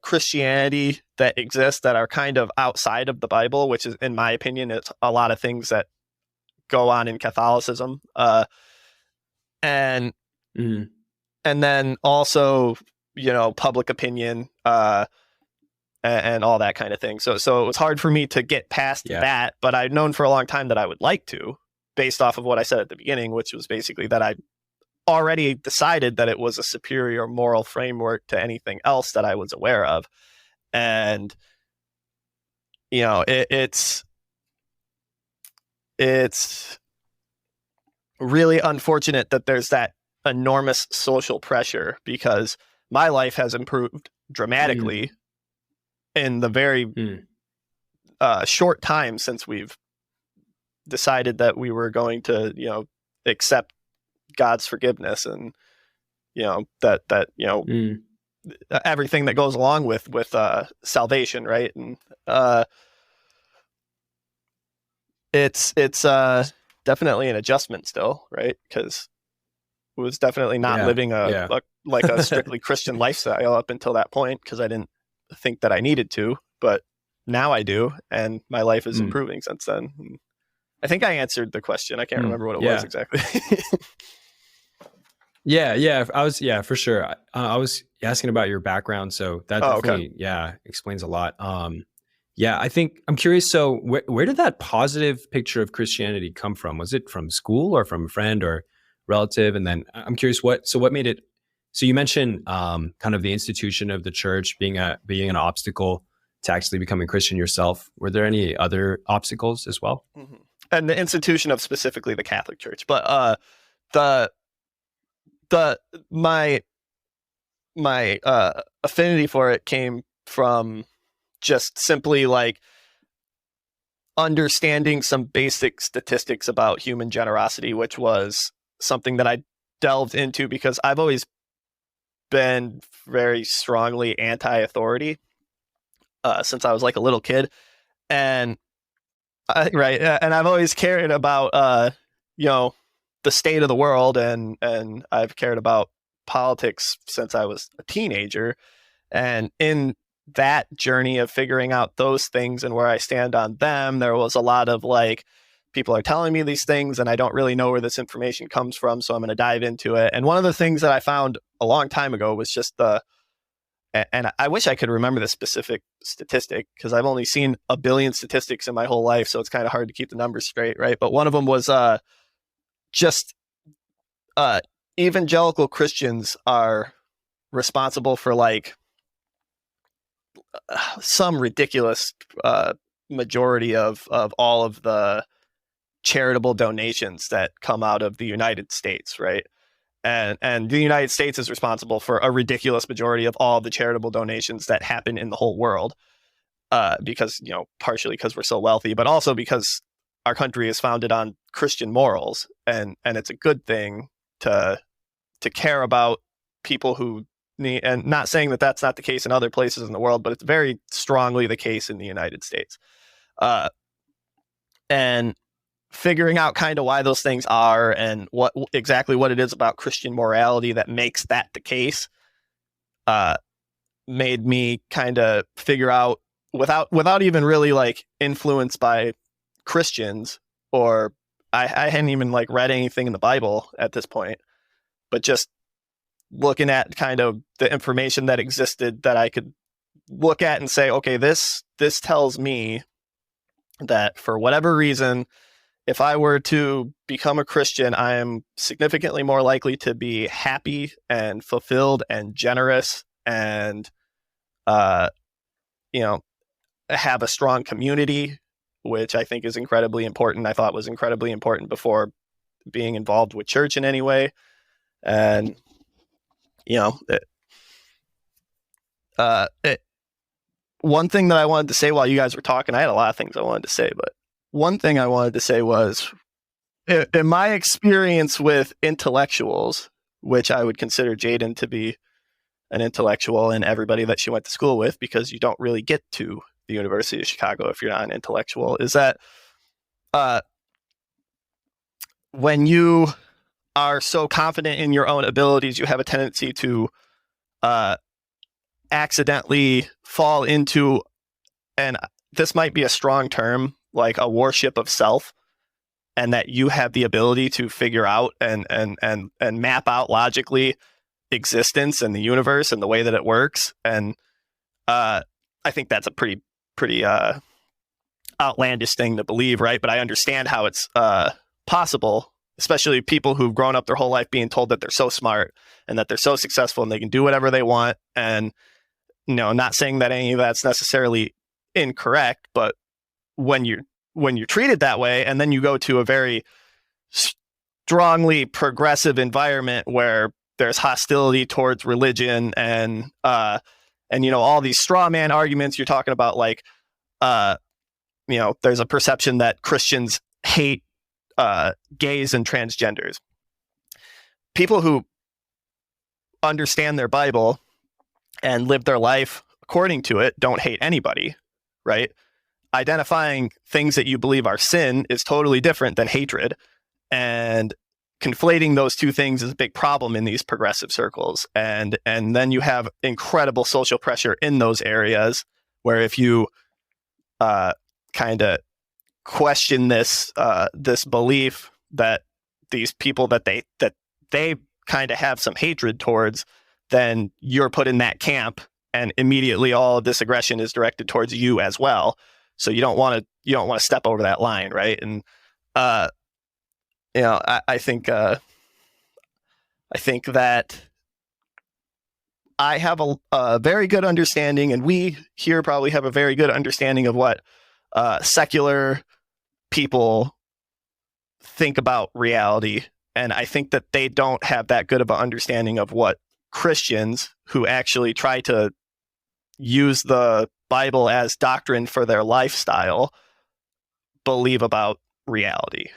Christianity that exist that are kind of outside of the Bible, which is, in my opinion, it's a lot of things that go on in Catholicism, and then also, you know, public opinion, and all that kind of thing. So it was hard for me to get past that, but I'd known for a long time that I would like to, based off of what I said at the beginning, which was basically that I already decided that it was a superior moral framework to anything else that I was aware of. And, you know, it's really unfortunate that there's that enormous social pressure, because my life has improved dramatically in the very short time since we've decided that we were going to, you know, accept God's forgiveness, and, you know, that you know, everything that goes along with salvation, right? And it's definitely an adjustment still, right? Because it was definitely not living a strictly Christian lifestyle up until that point, because I didn't think that I needed to, but now I do, and my life is improving since then. I think I answered the question. I can't remember what it was exactly. I was, for sure. I was asking about your background, so that definitely, explains a lot. I think I'm curious. So where did that positive picture of Christianity come from? Was it from school or from a friend or relative? And then I'm curious, what made it? So you mentioned kind of the institution of the church being an obstacle to actually becoming Christian yourself. Were there any other obstacles as well? Mm-hmm. And the institution of specifically the Catholic Church, but my affinity for it came from just simply like understanding some basic statistics about human generosity, which was something that I delved into because I've always been very strongly anti-authority since I was like a little kid, and I've always cared about you know, the state of the world, and I've cared about politics since I was a teenager. And in that journey of figuring out those things and where I stand on them, there was a lot of like, people are telling me these things and I don't really know where this information comes from, so I'm going to dive into it. And one of the things that I found a long time ago was just and I wish I could remember the specific statistic, because I've only seen a billion statistics in my whole life, so it's kind of hard to keep the numbers straight, right? But one of them was just evangelical Christians are responsible for like some ridiculous majority of all of the charitable donations that come out of the United States, right? And the United States is responsible for a ridiculous majority of all of the charitable donations that happen in the whole world, because, you know, partially because we're so wealthy, but also because our country is founded on Christian morals, and it's a good thing to care about people who need, and not saying that that's not the case in other places in the world, but it's very strongly the case in the United States. And figuring out kind of why those things are and what exactly what it is about Christian morality that makes that the case, made me kind of figure out, without even really like influenced by Christians, or I hadn't even like read anything in the Bible at this point, but just looking at kind of the information that existed that I could look at and say, okay, this tells me that for whatever reason, if I were to become a Christian, I am significantly more likely to be happy and fulfilled and generous and, you know, have a strong community, which I think is incredibly important. I thought was incredibly important before being involved with church in any way. And, you know, one thing that I wanted to say while you guys were talking, I had a lot of things I wanted to say, but one thing I wanted to say was, in my experience with intellectuals, which I would consider Jayden to be an intellectual and everybody that she went to school with, because you don't really get to the University of Chicago if you're not an intellectual, is that when you are so confident in your own abilities, you have a tendency to accidentally fall into, and this might be a strong term, like a worship of self, and that you have the ability to figure out and map out logically existence and the universe and the way that it works. And I think that's a pretty outlandish thing to believe, right? But I understand how it's possible, especially people who've grown up their whole life being told that they're so smart and that they're so successful and they can do whatever they want. And, you know, not saying that any of that's necessarily incorrect, but when you're treated that way, and then you go to a very strongly progressive environment where there's hostility towards religion and you know, all these straw man arguments you're talking about, like, you know, there's a perception that Christians hate gays and transgenders. People who understand their Bible and live their life according to it don't hate anybody, right? Identifying things that you believe are sin is totally different than hatred. And conflating those two things is a big problem in these progressive circles. And then you have incredible social pressure in those areas where if you kind of question this belief that these people that they kind of have some hatred towards, then you're put in that camp, and immediately all of this aggression is directed towards you as well. So you don't want to step over that line, right? And you know, I think that I have a very good understanding, and we here probably have a very good understanding of what secular people think about reality. And I think that they don't have that good of an understanding of what Christians who actually try to use the Bible as doctrine for their lifestyle believe about reality,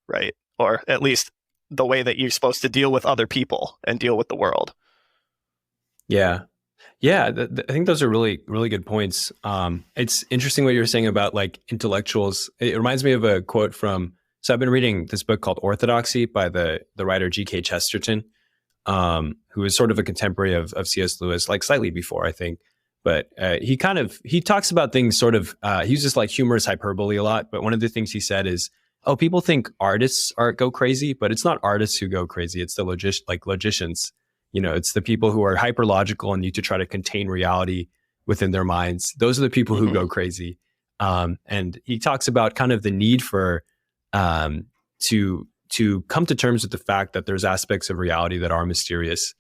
right? Or at least the way that you're supposed to deal with other people and deal with the world. Yeah. Yeah. I think those are really, really good points. It's interesting what you're saying about like intellectuals. It reminds me of a quote so I've been reading this book called Orthodoxy by the writer G.K. Chesterton, who is sort of a contemporary of C.S. Lewis, like slightly before, I think. But he talks about things sort of, he uses like humorous hyperbole a lot. But one of the things he said is, oh, people think artists go crazy, but it's not artists who go crazy. It's the logicians. You know, it's the people who are hyper logical and need to try to contain reality within their minds. Those are the people who go crazy. And he talks about kind of the need for to come to terms with the fact that there's aspects of reality that are mysterious.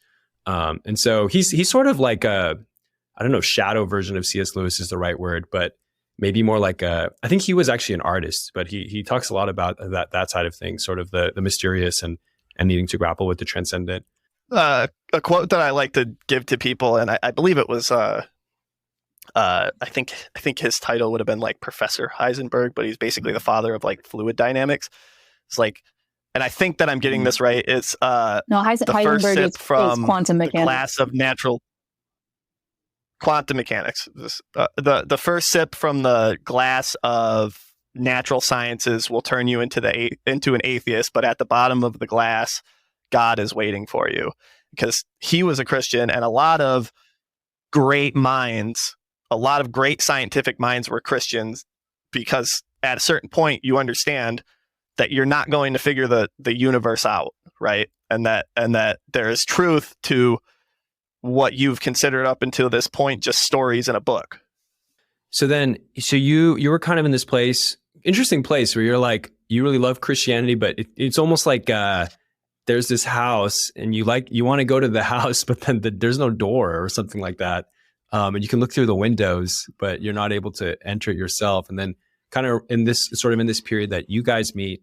And so he's sort of like I don't know, shadow version of C.S. Lewis is the right word, but maybe more like I think he was actually an artist, but he talks a lot about that side of things, sort of the mysterious and needing to grapple with the transcendent. A quote that I like to give to people, and I believe it was I think his title would have been like Professor Heisenberg, but he's basically the father of like fluid dynamics. It's like, and I think that I'm getting this right. It's No, Heisenberg is quantum mechanics. The class of natural quantum mechanics. The first sip from the glass of natural sciences will turn you into an atheist, but at the bottom of the glass, God is waiting for you. Because he was a Christian, and a lot of great minds, a lot of great scientific minds were Christians, because at a certain point, you understand that you're not going to figure the universe out, right? And that there is truth to what you've considered up until this point, just stories in a book. So you were kind of in this interesting place where you're like, you really love Christianity, but it's almost like there's this house and you want to go to the house, but then there's no door or something like that. And you can look through the windows, but you're not able to enter it yourself. And then kind of in this period that you guys meet.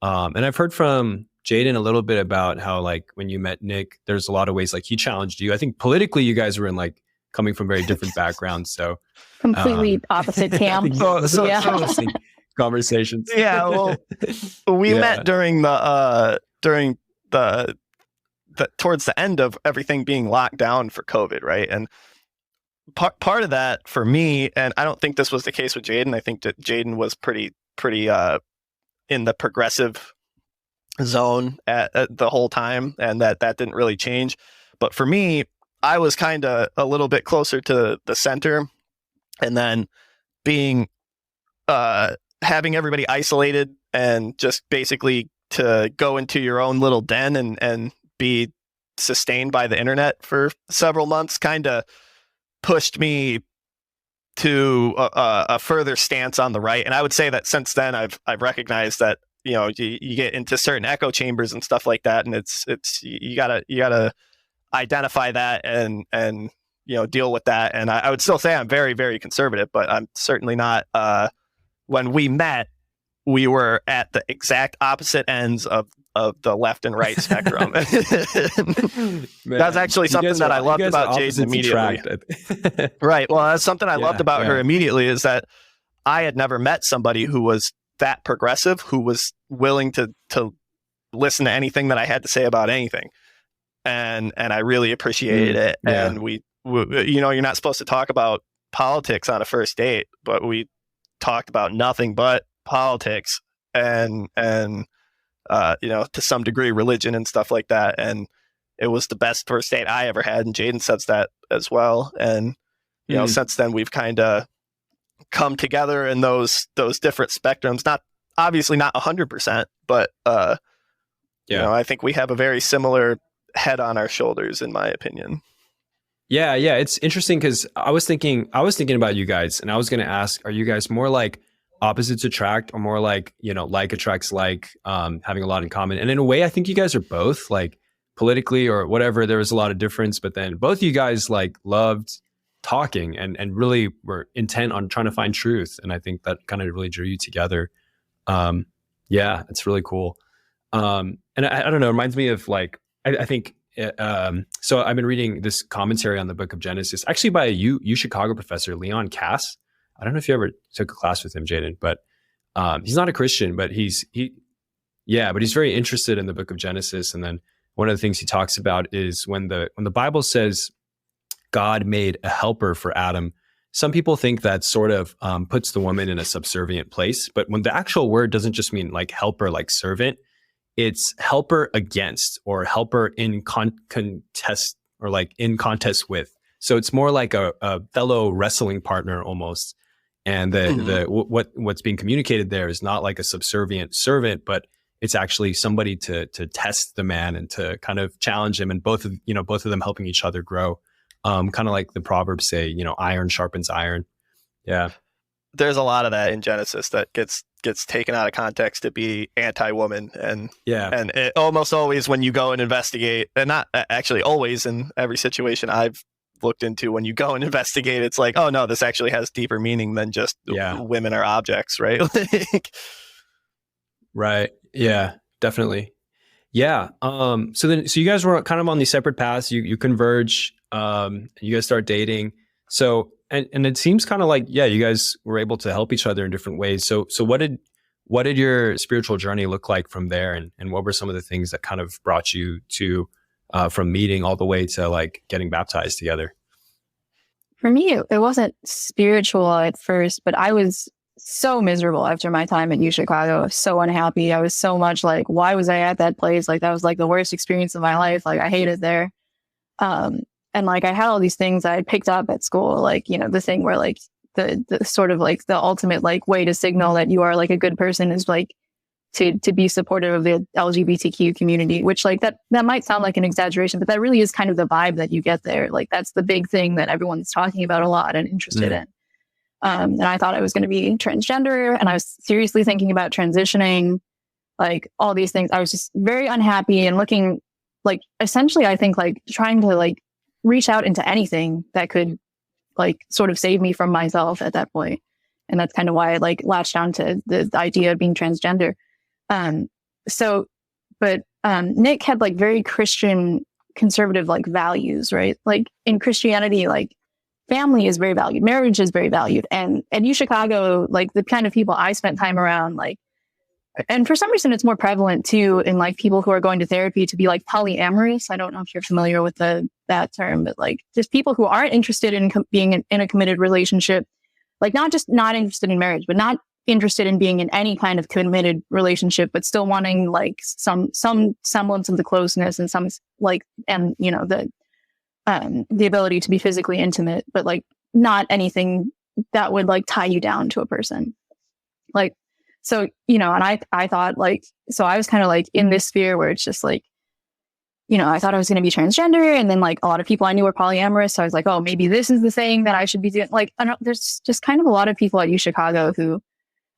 And I've heard from Jayden a little bit about how, like, when you met Nick, there's a lot of ways like he challenged you. I think politically you guys were in like coming from very different backgrounds. So completely opposite camp. Conversations. Yeah. Well, we met during the towards the end of everything being locked down for COVID. Right. And part of that for me, and I don't think this was the case with Jayden. I think that Jayden was pretty in the progressive zone at the whole time, and that didn't really change. But for me, I was kind of a little bit closer to the center, and then being having everybody isolated and just basically to go into your own little den and be sustained by the internet for several months kind of pushed me to a further stance on the right. And I would say that since then I've recognized that, you know, you get into certain echo chambers and stuff like that, and it's you gotta identify that and you know, deal with that. And I would still say I'm very, very conservative, but I'm certainly not. When we met, we were at the exact opposite ends of the left and right spectrum. That's actually something that I loved about Jayden immediately. Right. Well, that's something I loved about her immediately, is that I had never met somebody who was that progressive, who was willing to listen to anything that I had to say about anything. And I really appreciated it. Yeah. And we, you know, you're not supposed to talk about politics on a first date, but we talked about nothing but politics and you know, to some degree religion and stuff like that. And it was the best first date I ever had. And Jayden says that as well. And, you know, since then we've kind of come together in those different spectrums, obviously not 100%, but, you know, I think we have a very similar head on our shoulders, in my opinion. Yeah. It's interesting because I was thinking about you guys, and I was going to ask, are you guys more like opposites attract, or more like, you know, like attracts like, having a lot in common? And in a way, I think you guys are both, like, politically or whatever, there was a lot of difference, but then both of you guys like loved talking and really were intent on trying to find truth. And I think that kind of really drew you together. Yeah, it's really cool. And I don't know, it reminds me of like, I think, so I've been reading this commentary on the book of Genesis, actually by a U Chicago professor, Leon Cass. I don't know if you ever took a class with him, Jayden, but he's not a Christian, but he's very interested in the book of Genesis. And then one of the things he talks about is when the Bible says God made a helper for Adam, some people think that sort of puts the woman in a subservient place. But when the actual word doesn't just mean like helper, like servant, it's helper against, or helper in contest, or like in contest with. So it's more like a fellow wrestling partner almost. And what's being communicated there is not like a subservient servant, but it's actually somebody to test the man and to kind of challenge him, and both of them helping each other grow. Kind of like the Proverbs say, you know, iron sharpens iron. Yeah. There's a lot of that in Genesis that gets taken out of context to be anti-woman, and it almost always, when you go and investigate, and not actually always in every situation I've looked into, when you go and investigate, it's like, oh no, this actually has deeper meaning than just women are objects, right? Right. Yeah, definitely. Yeah. So you guys were kind of on these separate paths. You converge. You guys start dating. So and it seems kind of like, yeah, you guys were able to help each other in different ways. So what did your spiritual journey look like from there, and what were some of the things that kind of brought you to from meeting all the way to like getting baptized together? For me, it wasn't spiritual at first, but I was so miserable after my time at U Chicago. I was so unhappy. I was so much like, why was I at that place? Like, that was like the worst experience of my life. Like, I hated there. And like, I had all these things I had picked up at school, like, you know, the thing where like the sort of like the ultimate like way to signal that you are like a good person is like to be supportive of the LGBTQ community, which like that might sound like an exaggeration, but that really is kind of the vibe that you get there. Like that's the big thing that everyone's talking about a lot and interested in. And I thought I was going to be transgender, and I was seriously thinking about transitioning, like all these things. I was just very unhappy and looking like, essentially, I think like trying to like reach out into anything that could like sort of save me from myself at that point. And that's kind of why I like latched on to the idea of being transgender. But Nick had like very Christian conservative like values, right? Like in Christianity, like family is very valued, marriage is very valued. And at UChicago, like the kind of people I spent time around, like, and for some reason it's more prevalent too in like people who are going to therapy to be like polyamorous. I don't know if you're familiar with that term, but like just people who aren't interested in being in a committed relationship, like not just not interested in marriage, but not interested in being in any kind of committed relationship, but still wanting like some semblance of the closeness and some like, and you know, the ability to be physically intimate, but like not anything that would like tie you down to a person. Like, so, you know, and I thought like, so I was kind of like in this sphere where it's just like, you know, I thought I was going to be transgender, and then like a lot of people I knew were polyamorous. So I was like, oh, maybe this is the thing that I should be doing. Like, I don't, there's just kind of a lot of people at UChicago who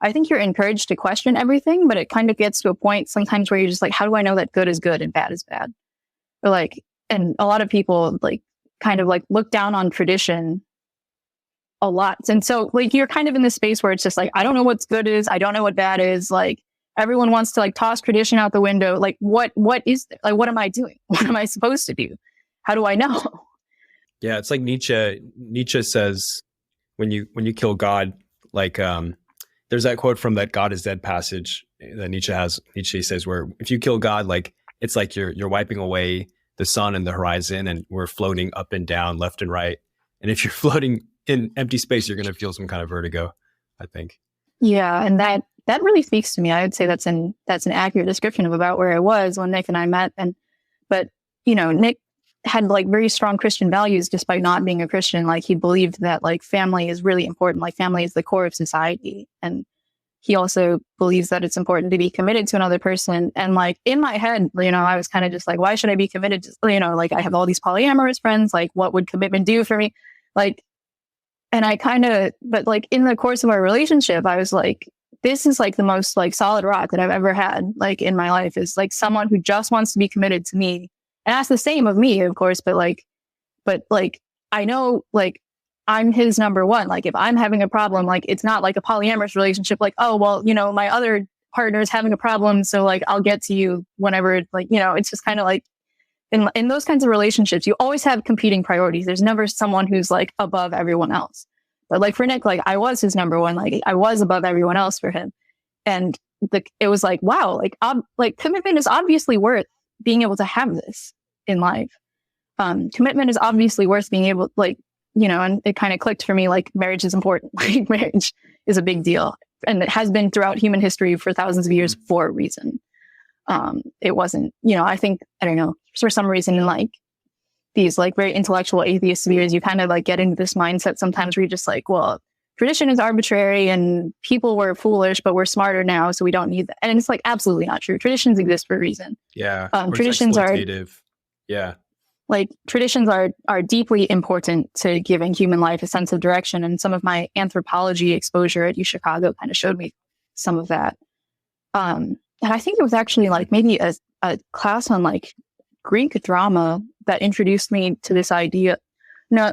I think you're encouraged to question everything, but it kind of gets to a point sometimes where you're just like, how do I know that good is good and bad is bad? Or like, and a lot of people like kind of like look down on tradition a lot. And so like, you're kind of in this space where it's just like, I don't know what's good is, I don't know what bad is. Like everyone wants to like toss tradition out the window. Like what is there? Like, what am I doing? What am I supposed to do? How do I know? Yeah. It's like Nietzsche says, when you kill God, like, there's that quote from that God is dead passage that Nietzsche says, where if you kill God, like it's like you're wiping away the sun and the horizon, and we're floating up and down, left and right. And if you're floating in empty space, you're going to feel some kind of vertigo, I think. Yeah. And that really speaks to me. I would say that's an accurate description of about where I was when Nick and I met. But you know, Nick had like very strong Christian values despite not being a Christian. Like he believed that like family is really important. Like family is the core of society. And he also believes that it's important to be committed to another person. And like in my head, you know, I was kind of just like, why should I be committed to, you know, like I have all these polyamorous friends. Like what would commitment do for me? Like, and I kind of, but like in the course of our relationship, I was like, this is like the most like solid rock that I've ever had like in my life, is like someone who just wants to be committed to me. And that's the same of me, of course, but like I know like I'm his number one. Like if I'm having a problem, like it's not like a polyamorous relationship, like, oh, well, you know, my other partner is having a problem, so like I'll get to you whenever, like, you know, it's just kind of like in those kinds of relationships, you always have competing priorities. There's never someone who's like above everyone else. But like for Nick, like I was his number one, like I was above everyone else for him. And it was like, wow, like commitment is obviously worth being able to have this in life. Commitment is obviously worth being able, like, you know, and it kind of clicked for me, like marriage is important. Like marriage is a big deal. And it has been throughout human history for thousands of years for a reason. It wasn't, you know, I think, I don't know, for some reason in like these like very intellectual atheist spheres, you kind of like get into this mindset sometimes where you're just like, well, tradition is arbitrary and people were foolish, but we're smarter now, so we don't need that. And it's like absolutely not true. Traditions exist for a reason. Yeah. Traditions are, yeah, like traditions are deeply important to giving human life a sense of direction. And some of my anthropology exposure at UChicago kind of showed me some of that. And I think it was actually like maybe a class on like Greek drama that introduced me to this idea. No,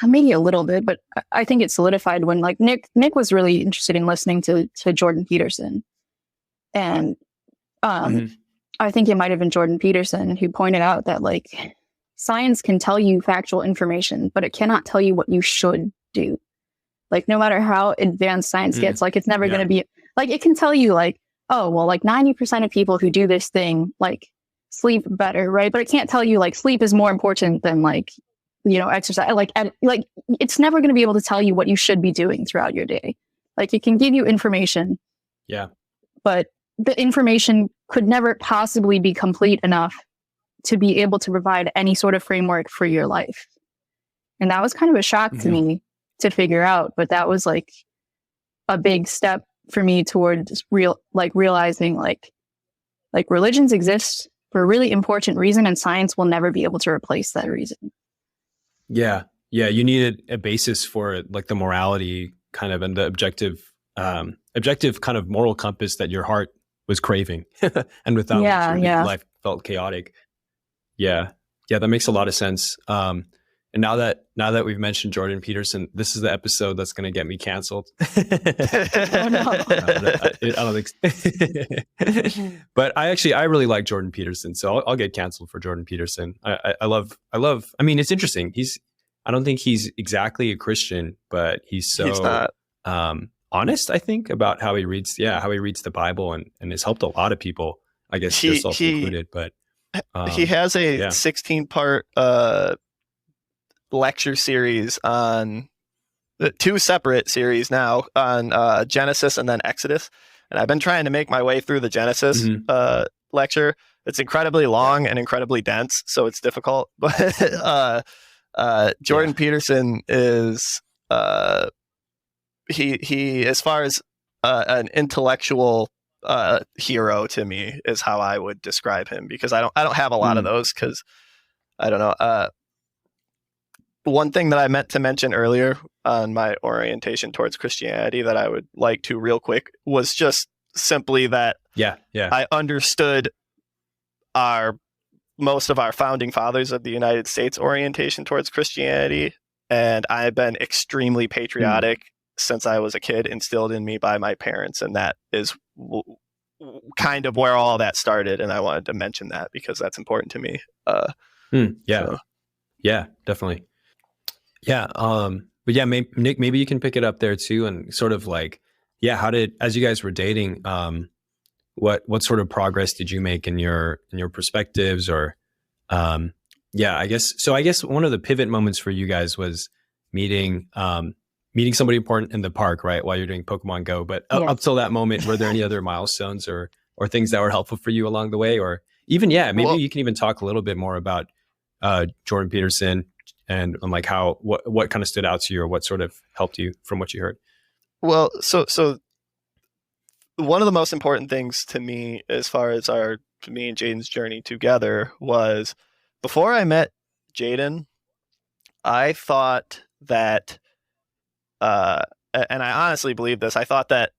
maybe a little bit, but I think it solidified when like Nick was really interested in listening to Jordan Peterson. And I think it might have been Jordan Peterson who pointed out that like science can tell you factual information, but it cannot tell you what you should do. Like no matter how advanced science gets, like it's never going to be like, it can tell you like, oh, well, like 90% of people who do this thing, like sleep better, right? But it can't tell you like sleep is more important than like, you know, exercise. Like it's never going to be able to tell you what you should be doing throughout your day. Like it can give you information. Yeah. But the information could never possibly be complete enough to be able to provide any sort of framework for your life. And that was kind of a shock to me to figure out. But that was like a big step for me towards realizing like religions exist for a really important reason, and science will never be able to replace that reason. Yeah. Yeah. You needed a basis for like the morality kind of and the objective kind of moral compass that your heart was craving. And without which your life felt chaotic. Yeah. Yeah. That makes a lot of sense. And now that we've mentioned Jordan Peterson, this is the episode that's going to get me canceled. Oh, no. I don't think. But I really like Jordan Peterson, so I'll get canceled for Jordan Peterson. I love. I mean, it's interesting. I don't think he's exactly a Christian, but he's so honest, I think, about how he reads. Yeah, how he reads the Bible, and has helped a lot of people. I guess yourself included. But he has a 16-part lecture series on 2 separate series now on Genesis and then Exodus. And I've been trying to make my way through the Genesis lecture. It's incredibly long and incredibly dense, so it's difficult. But Jordan Peterson is he as far as an intellectual hero to me is how I would describe him, because I don't have a lot of those, because I don't know. One thing that I meant to mention earlier on my orientation towards Christianity that I would like to real quick was just simply that I understood most of our founding fathers of the United States orientation towards Christianity, and I've been extremely patriotic since I was a kid, instilled in me by my parents, and that is kind of where all that started, and I wanted to mention that because that's important to me. Yeah, definitely. Yeah. But yeah, Nick, maybe you can pick it up there too. And sort of like, as you guys were dating, what sort of progress did you make in your perspectives, or, I guess one of the pivot moments for you guys was meeting somebody important in the park, right? While you're doing Pokemon Go. But up till that moment, were there any other milestones or things that were helpful for you along the way? Or even, maybe you can even talk a little bit more about, Jordan Peterson, and like what kind of stood out to you, or what sort of helped you from what you heard? Well, so one of the most important things to me as far as me and Jayden's journey together was, before I met Jayden, I thought that, and I honestly believe this, I thought that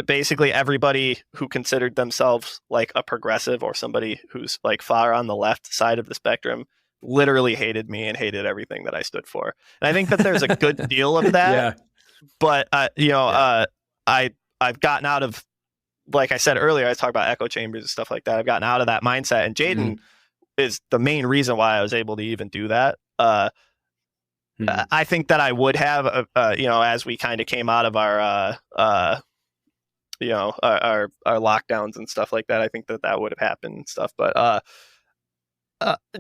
basically everybody who considered themselves like a progressive or somebody who's like far on the left side of the spectrum literally hated me and hated everything that I stood for. And I think that there's a good deal of that. But I've gotten out of, like I said earlier, I talked about echo chambers and stuff like that. I've gotten out of that mindset, and Jayden is the main reason why I was able to even do that. I think that I would have, as we kind of came out of our lockdowns and stuff like that, I think that would have happened and stuff. But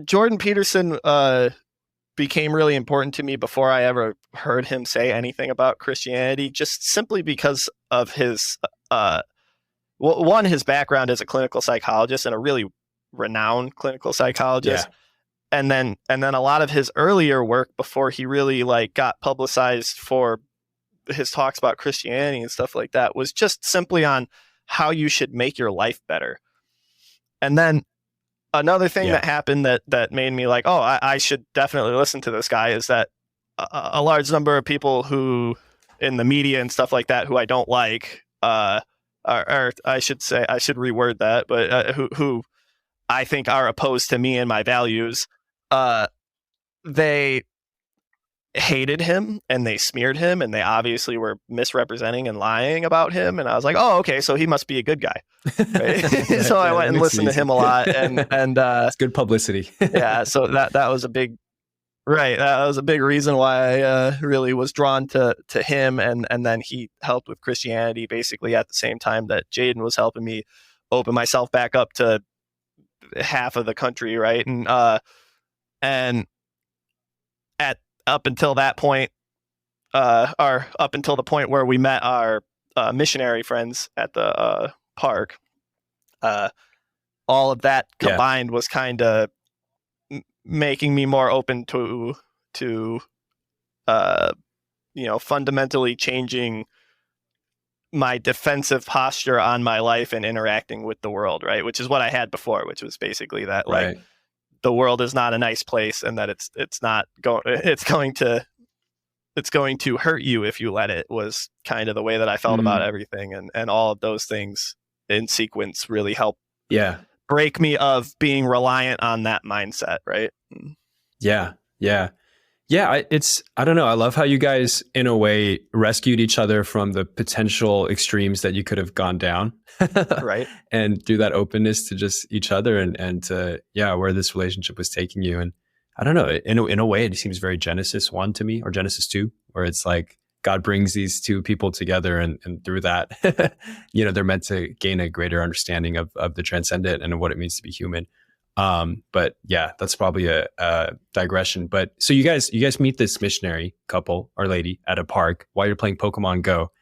Jordan Peterson became really important to me before I ever heard him say anything about Christianity, just simply because of his his background as a clinical psychologist, and a really renowned clinical psychologist. And then a lot of his earlier work before he really like got publicized for his talks about Christianity and stuff like that was just simply on how you should make your life better. And then another thing that happened that made me like, I should definitely listen to this guy, is that a large number of people who in the media and stuff like that, who I don't like, or I should reword that, but who I think are opposed to me and my values, they hated him and they smeared him, and they obviously were misrepresenting and lying about him. And I was like, oh, okay, so he must be a good guy. Right? So I went and listened to him a lot, and it's good publicity. So that was a big, right. That was a big reason why I really was drawn to him. And then he helped with Christianity basically at the same time that Jayden was helping me open myself back up to half of the country. Right. And up until that point, or up until the point where we met our missionary friends at the park, all of that combined was kind of making me more open to fundamentally changing my defensive posture on my life and interacting with the world, right? Which is what I had before, which was basically that like the world is not a nice place, and that it's going to hurt you if you let it, was kind of the way that I felt about everything, and all of those things in sequence really help break me of being reliant on that mindset, right? Yeah. I don't know. I love how you guys, in a way, rescued each other from the potential extremes that you could have gone down, right? And through that openness to just each other and to where this relationship was taking you. And I don't know, in a way, it seems very Genesis 1 to me, or Genesis 2, where it's like God brings these two people together, and through that, they're meant to gain a greater understanding of the transcendent and of what it means to be human. But yeah, that's probably a digression. But so you guys meet this missionary couple or lady at a park while you're playing Pokemon Go.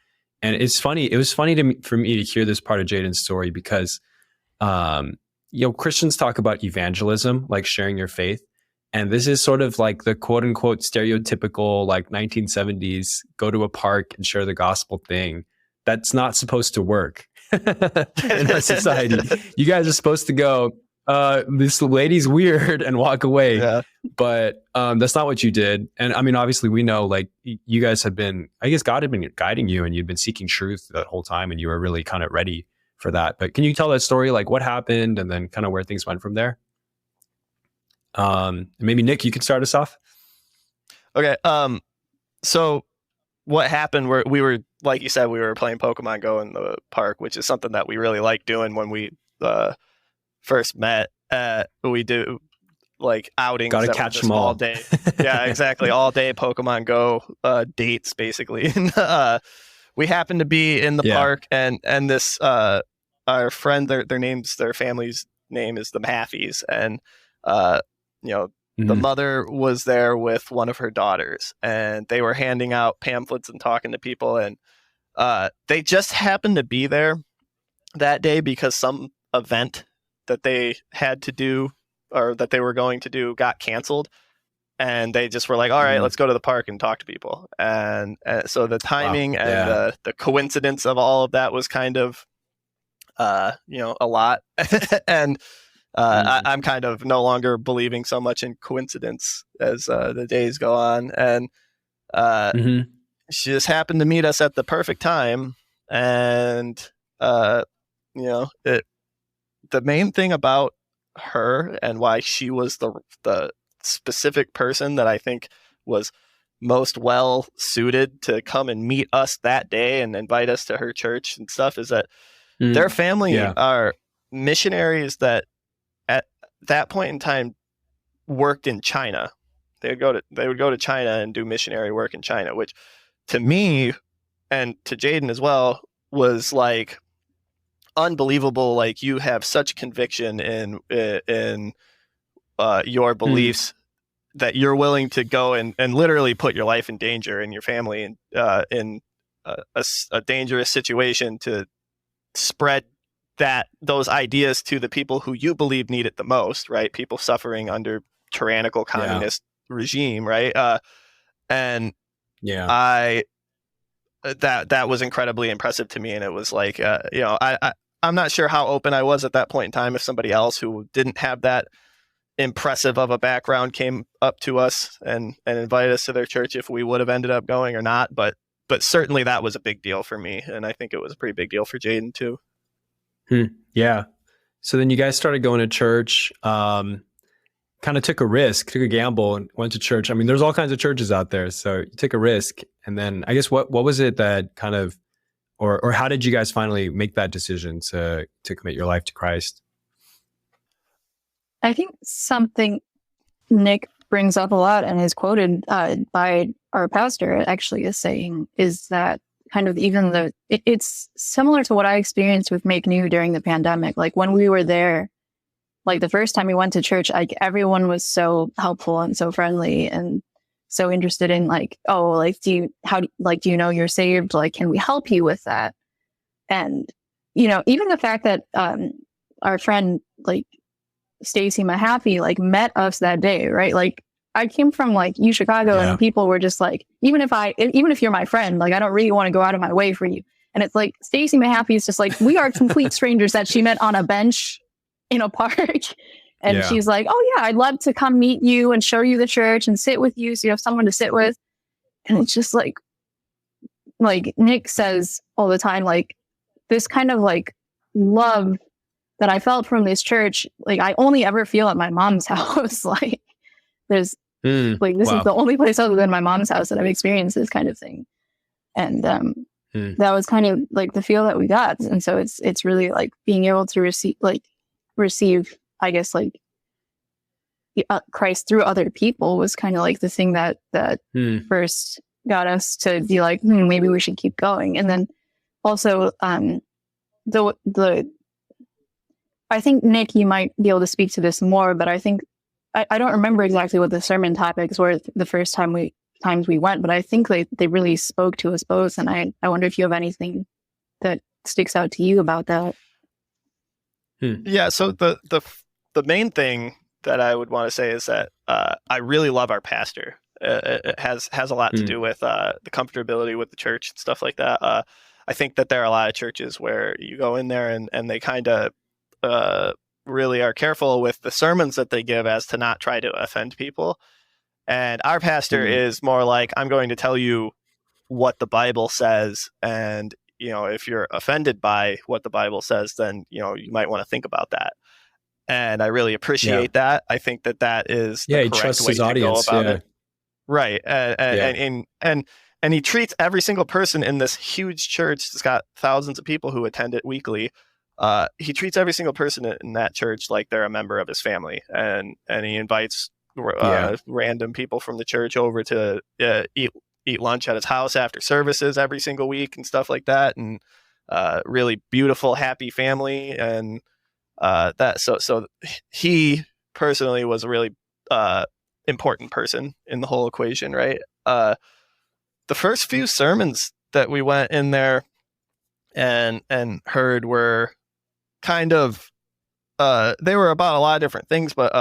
And it's funny. It was funny for me to hear this part of Jayden's story because, Christians talk about evangelism, like sharing your faith. And this is sort of like the quote unquote stereotypical, like 1970s, go to a park and share the gospel thing. That's not supposed to work in our society. You guys are supposed to go, this lady's weird, and walk away. Yeah. But that's not what you did. And I mean, obviously we know like you guys had been, I guess God had been guiding you, and you'd been seeking truth that whole time, and you were really kind of ready for that. But can you tell that story, like what happened and then kind of where things went from there? Maybe Nick, you could start us off. Okay. So what happened, we were, like you said, we were playing Pokemon Go in the park, which is something that we really like doing when we first met. We do like outings. Gotta catch them all day. Yeah, exactly. All day Pokemon Go dates, basically. And we happened to be in the park, and this our friend, their family's name is the Maffeys, and the mother was there with one of her daughters, and they were handing out pamphlets and talking to people, and they just happened to be there that day because some event that they had to do, or that they were going to do, got canceled, and they just were like, all right, let's go to the park and talk to people. And so the timing and the coincidence of all of that was kind of a lot. And I'm kind of no longer believing so much in coincidence as the days go on. And she just happened to meet us at the perfect time. And, the main thing about her and why she was the specific person that I think was most well suited to come and meet us that day and invite us to her church and stuff is that their family are missionaries that at that point in time worked in China. They would go to China and do missionary work in China, which to me and to Jayden as well was like unbelievable. Like, you have such conviction in your beliefs that you're willing to go and literally put your life in danger and your family in a dangerous situation to spread those ideas to the people who you believe need it the most, right? People suffering under tyrannical communist regime, right? That was incredibly impressive to me, and it was like, I'm not sure how open I was at that point in time if somebody else who didn't have that impressive of a background came up to us and invited us to their church, if we would have ended up going or not. But certainly that was a big deal for me, and I think it was a pretty big deal for Jayden too. Yeah. So then you guys started going to church, kind of took a gamble and went to church. I mean, there's all kinds of churches out there, so you took a risk. And then I guess what was it that kind of, or how did you guys finally make that decision to commit your life to Christ? I think something Nick brings up a lot and is quoted by our pastor actually is saying is that kind of even it's similar to what I experienced with Make New during the pandemic. Like when we were there, like the first time we went to church, like everyone was so helpful and so friendly and so interested in like, oh, like, do you know you're saved? Like, can we help you with that? And, even the fact that our friend, like Stacy Mahaffey, like met us that day, right? Like I came from like U Chicago, Yeah. and people were just like, even if you're my friend, like I don't really want to go out of my way for you. And it's like Stacy Mahaffey is just like, we are complete strangers that she met on a bench in a park. And Yeah. she's like, oh yeah, I'd love to come meet you and show you the church and sit with you so you have someone to sit with. And it's just like Nick says all the time, like this kind of like love that I felt from this church, like I only ever feel at my mom's house. Like there's like, this is the only place other than my mom's house that I've experienced this kind of thing. And that was kind of like the feel that we got. And so it's really like being able to receive, I guess, like Christ through other people was kind of like the thing that first got us to be like, maybe we should keep going. And then also the I think, Nick, you might be able to speak to this more, but I think I don't remember exactly what the sermon topics were the first times we went, but I think they really spoke to us both. And I wonder if you have anything that sticks out to you about that. Yeah. So the main thing that I would want to say is that I really love our pastor. It has a lot to do with the comfortability with the church and stuff like that. I think that there are a lot of churches where you go in there and they kind of really are careful with the sermons that they give as to not try to offend people. And our pastor is more like, I'm going to tell you what the Bible says. And, if you're offended by what the Bible says, then, you might want to think about that. And I really appreciate that. I think that is the correct way to go about it. Right. And he treats every single person in this huge church. It's got thousands of people who attend it weekly. He treats every single person in that church like they're a member of his family, and he invites random people from the church over to eat lunch at his house after services every single week and stuff like that. And really beautiful, happy family, and so he personally was a really important person in the whole equation, right? The first few sermons that we went in there and heard were kind of they were about a lot of different things, but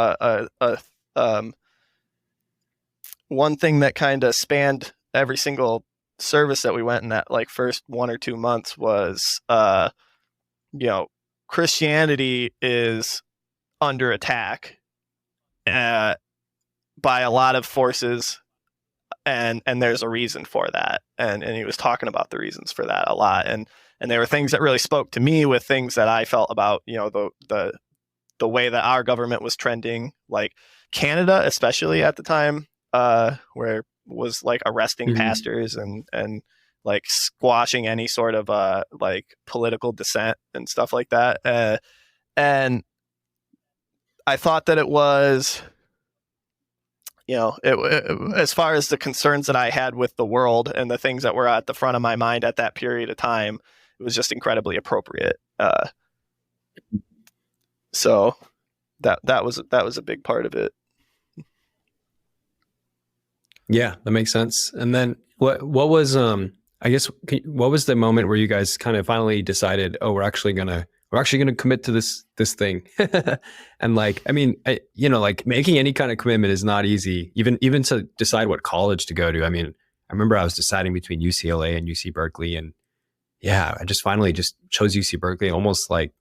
one thing that kind of spanned every single service that we went in that like first 1 or 2 months was Christianity is under attack by a lot of forces, and there's a reason for that, and he was talking about the reasons for that a lot, and there were things that really spoke to me with things that I felt about the way that our government was trending, like Canada especially at the time, where it was like arresting pastors and like squashing any sort of like political dissent and stuff like that, and I thought that it was, as far as the concerns that I had with the world and the things that were at the front of my mind at that period of time, it was just incredibly appropriate. So that was a big part of it. Yeah, that makes sense. And then what was what was the moment where you guys kind of finally decided, oh, we're actually gonna commit to this thing? And like, I mean, like making any kind of commitment is not easy, even to decide what college to go to. I mean, I remember I was deciding between UCLA and UC Berkeley, and yeah, I just finally just chose UC Berkeley almost like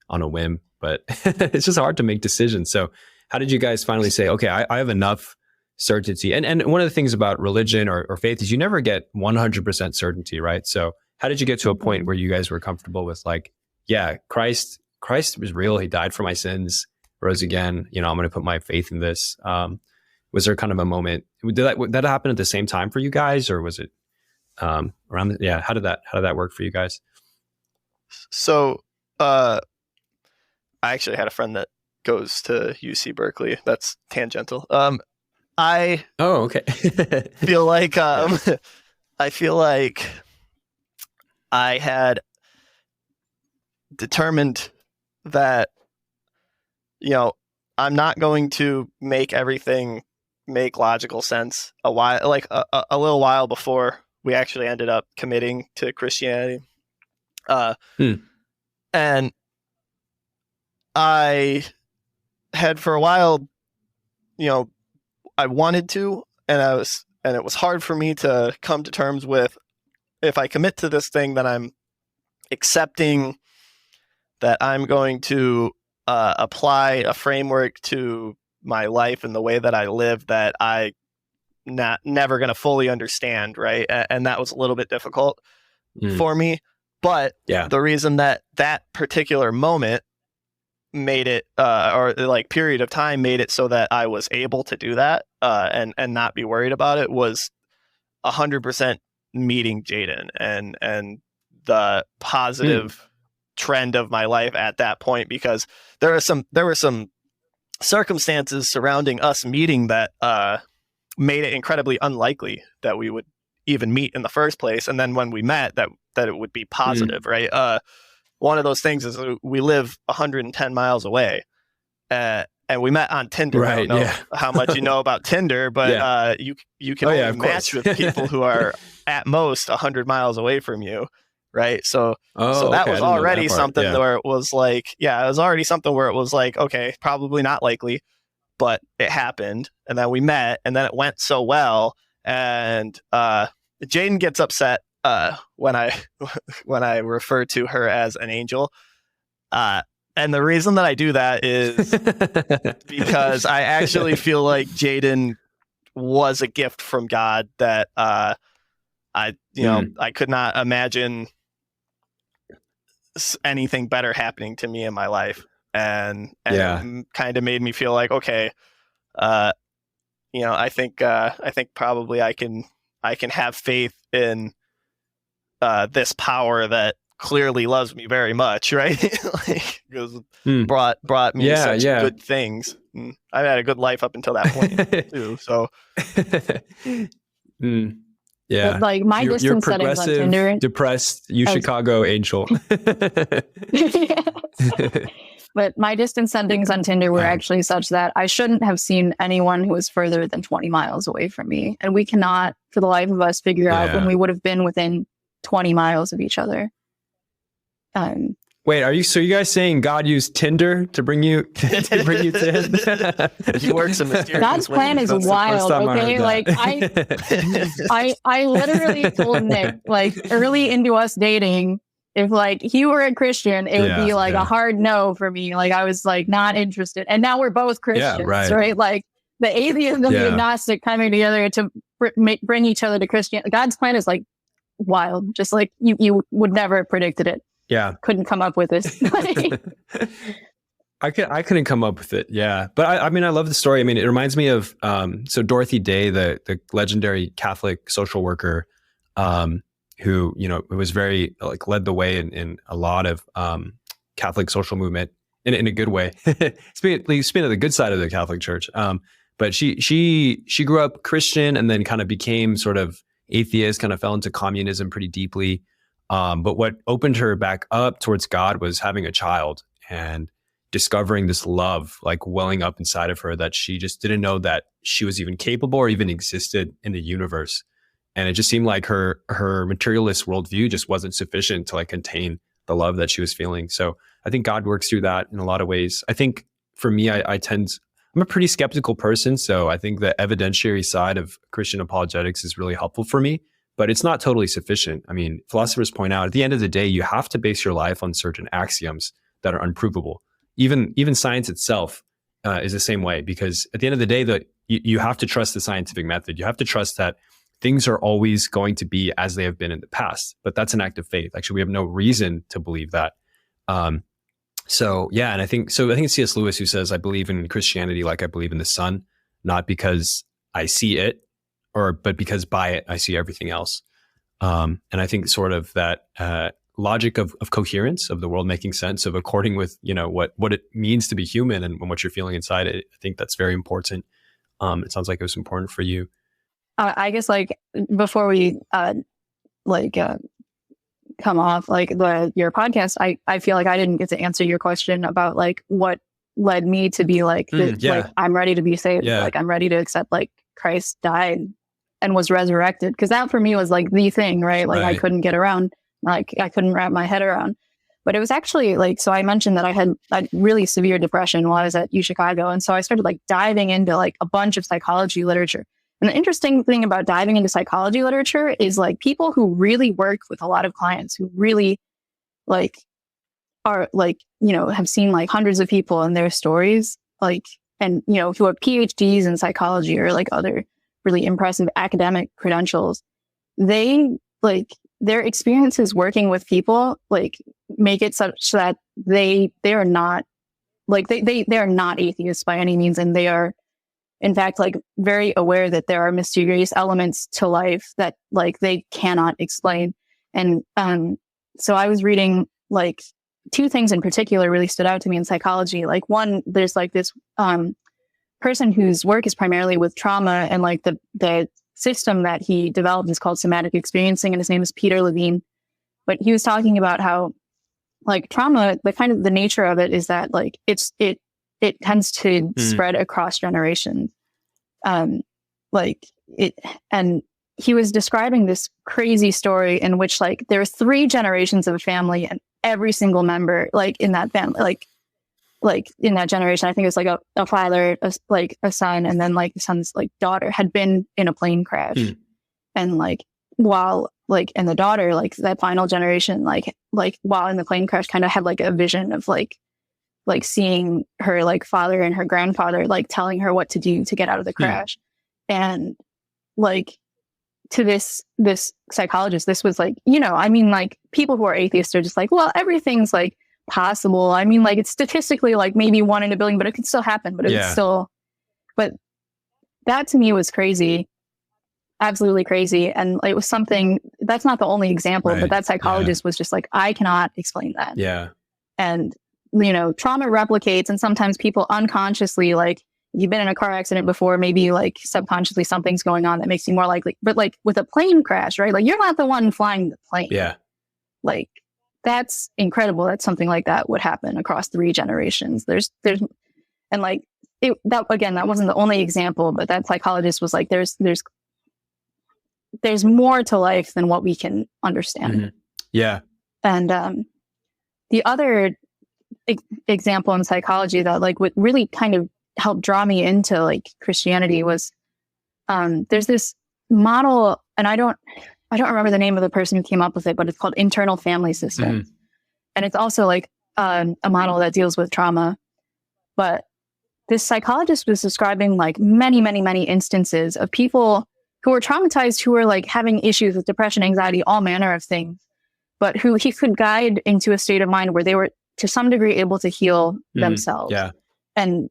on a whim, but it's just hard to make decisions. So how did you guys finally say, okay, I have enough certainty? And one of the things about religion or faith is you never get 100% certainty, right? So how did you get to a point where you guys were comfortable with like, yeah, Christ was real. He died for my sins, rose again. I'm going to put my faith in this. Was there kind of a moment? Did that happen at the same time for you guys, or was it around? How did that work for you guys? So, I actually had a friend that goes to UC Berkeley. That's tangential. Okay. feel like I feel like I had determined that I'm not going to make everything make logical sense a little while before we actually ended up committing to Christianity. And I had for a while, I wanted to, and it was hard for me to come to terms with, if I commit to this thing, then I'm accepting that I'm going to apply a framework to my life and the way that I live that I never going to fully understand, right? And that was a little bit difficult for me. But the reason that particular moment made it, or like period of time made it so that I was able to do that and not be worried about it, was 100% meeting Jayden and the positive trend of my life at that point, because there were some circumstances surrounding us meeting that made it incredibly unlikely that we would even meet in the first place. And then when we met, that it would be positive, right? One of those things is we live 110 miles away, and we met on Tinder. Right, I don't know how much you know about Tinder, but you can only match with people who are at most 100 miles away from you, right? So that was already something where it was like, it was already something where it was like, okay, probably not likely, but it happened. And then we met, and then it went so well. And Jayden gets upset when I refer to her as an angel. And the reason that I do that is because I actually feel like Jayden was a gift from God that I could not imagine anything better happening to me in my life. And it kind of made me feel like, okay, I think probably I can have faith in this power that clearly loves me very much, right? Like, because brought me such good things. I've had a good life up until that point too. So, But like my distance settings on Tinder, depressed, Chicago angel. But my distance settings on Tinder were actually such that I shouldn't have seen anyone who was further than 20 miles away from me. And we cannot, for the life of us, figure out when we would have been within 20 miles of each other. Wait, so you guys saying God used Tinder to bring you to him? He works in mysterious God's plan is wild, okay? Like I literally told Nick, like early into us dating, if like he were a Christian, it would be like a hard no for me. Like I was like not interested. And now we're both Christians, right? Like the atheist and the agnostic coming together to bring each other to Christianity. God's plan is like wild. Just like you would never have predicted it. Yeah. Couldn't come up with this. I couldn't come up with it. Yeah. But I mean, I love the story. I mean, it reminds me of, so Dorothy Day, the legendary Catholic social worker, who, was very like led the way in a lot of, Catholic social movement in a good way. Speaking of the good side of the Catholic Church. But she grew up Christian and then kind of became sort of atheist, kind of fell into communism pretty deeply. But what opened her back up towards God was having a child and discovering this love like welling up inside of her that she just didn't know that she was even capable or even existed in the universe. And it just seemed like her materialist worldview just wasn't sufficient to like contain the love that she was feeling. So I think God works through that in a lot of ways. I think for me, I'm a pretty skeptical person. So I think the evidentiary side of Christian apologetics is really helpful for me. But it's not totally sufficient. I mean, philosophers point out at the end of the day, you have to base your life on certain axioms that are unprovable. Even science itself is the same way, because at the end of the day, that you have to trust the scientific method. You have to trust that things are always going to be as they have been in the past. But that's an act of faith. Actually, we have no reason to believe that. And I think it's C.S. Lewis who says, I believe in Christianity like I believe in the sun, not because I see it, but because by it, I see everything else. And I think sort of that logic of coherence of the world making sense of according with, what it means to be human and what you're feeling inside it. I think that's very important. It sounds like it was important for you. I guess like before we come off like your podcast, I feel like I didn't get to answer your question about like what led me to be like, like I'm ready to be saved. Yeah. Like I'm ready to accept like Christ died and was resurrected. Cause that for me was like the thing, right? Like I couldn't get around, like I couldn't wrap my head around. But it was actually like, so I mentioned that I had really severe depression while I was at U Chicago. And so I started like diving into like a bunch of psychology literature. And the interesting thing about diving into psychology literature is like people who really work with a lot of clients who really like are like, you know, have seen like hundreds of people and their stories, like, and, you know, who have PhDs in psychology or like other really impressive academic credentials, they like their experiences working with people, like make it such that they are not like, they are not atheists by any means. And they are, in fact, like very aware that there are mysterious elements to life that like they cannot explain. And, so I was reading like two things in particular really stood out to me in psychology. Like one, there's like this, person whose work is primarily with trauma, and like the system that he developed is called somatic experiencing, and his name is Peter Levine. But he was talking about how like trauma, the kind of the nature of it is that like it tends to spread across generations. Like it, and he was describing this crazy story in which like there are 3 generations of a family, and every single member like in that family, like in that generation, I think it's like a father, a son, and then like the son's like daughter had been in a plane crash. And like, while like, and the daughter, like that final generation, like while in the plane crash kind of had like a vision of like seeing her like father and her grandfather, like telling her what to do to get out of the crash. And like to this psychologist, this was like, you know, I mean, like people who are atheists are just like, well, everything's like possible. I mean, like it's statistically like maybe 1 in a billion, but it could still happen. But it's still, but that to me was crazy, absolutely crazy. And it was something that's not the only example, but that psychologist was just like, I cannot explain that. Yeah. And you know, trauma replicates, and sometimes people unconsciously, like you've been in a car accident before, maybe like subconsciously something's going on that makes you more likely. But like with a plane crash, right? Like you're not the one flying the plane. Yeah. Like that's incredible that something like that would happen across 3 generations. There's, and like that wasn't the only example, but that psychologist was like, there's more to life than what we can understand. Yeah. And the other example in psychology that like would really kind of help draw me into like Christianity was, there's this model, and I don't remember the name of the person who came up with it, but it's called internal family systems. And it's also like a model that deals with trauma. But this psychologist was describing like many, many, many instances of people who were traumatized, who were like having issues with depression, anxiety, all manner of things, but who he could guide into a state of mind where they were to some degree able to heal themselves. Yeah. And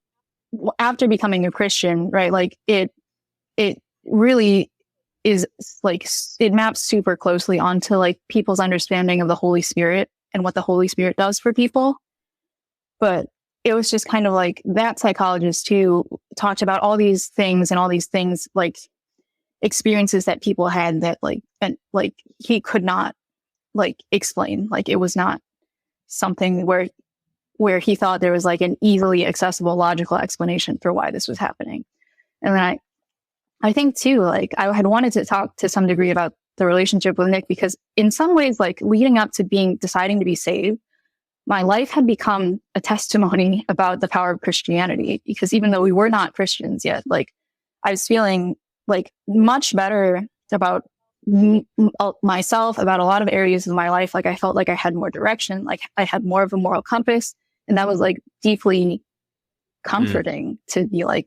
after becoming a Christian, right, like it really is like, it maps super closely onto like people's understanding of the Holy Spirit and what the Holy Spirit does for people. But it was just kind of like that psychologist too talked about all these things like experiences that people had that like, and like he could not like explain. Like it was not something where he thought there was like an easily accessible logical explanation for why this was happening. And then I think too, like I had wanted to talk to some degree about the relationship with Nick, because in some ways, like leading up to deciding to be saved, my life had become a testimony about the power of Christianity, because even though we were not Christians yet, like I was feeling like much better about myself, about a lot of areas of my life. Like I felt like I had more direction, like I had more of a moral compass. And that was like deeply comforting to be like,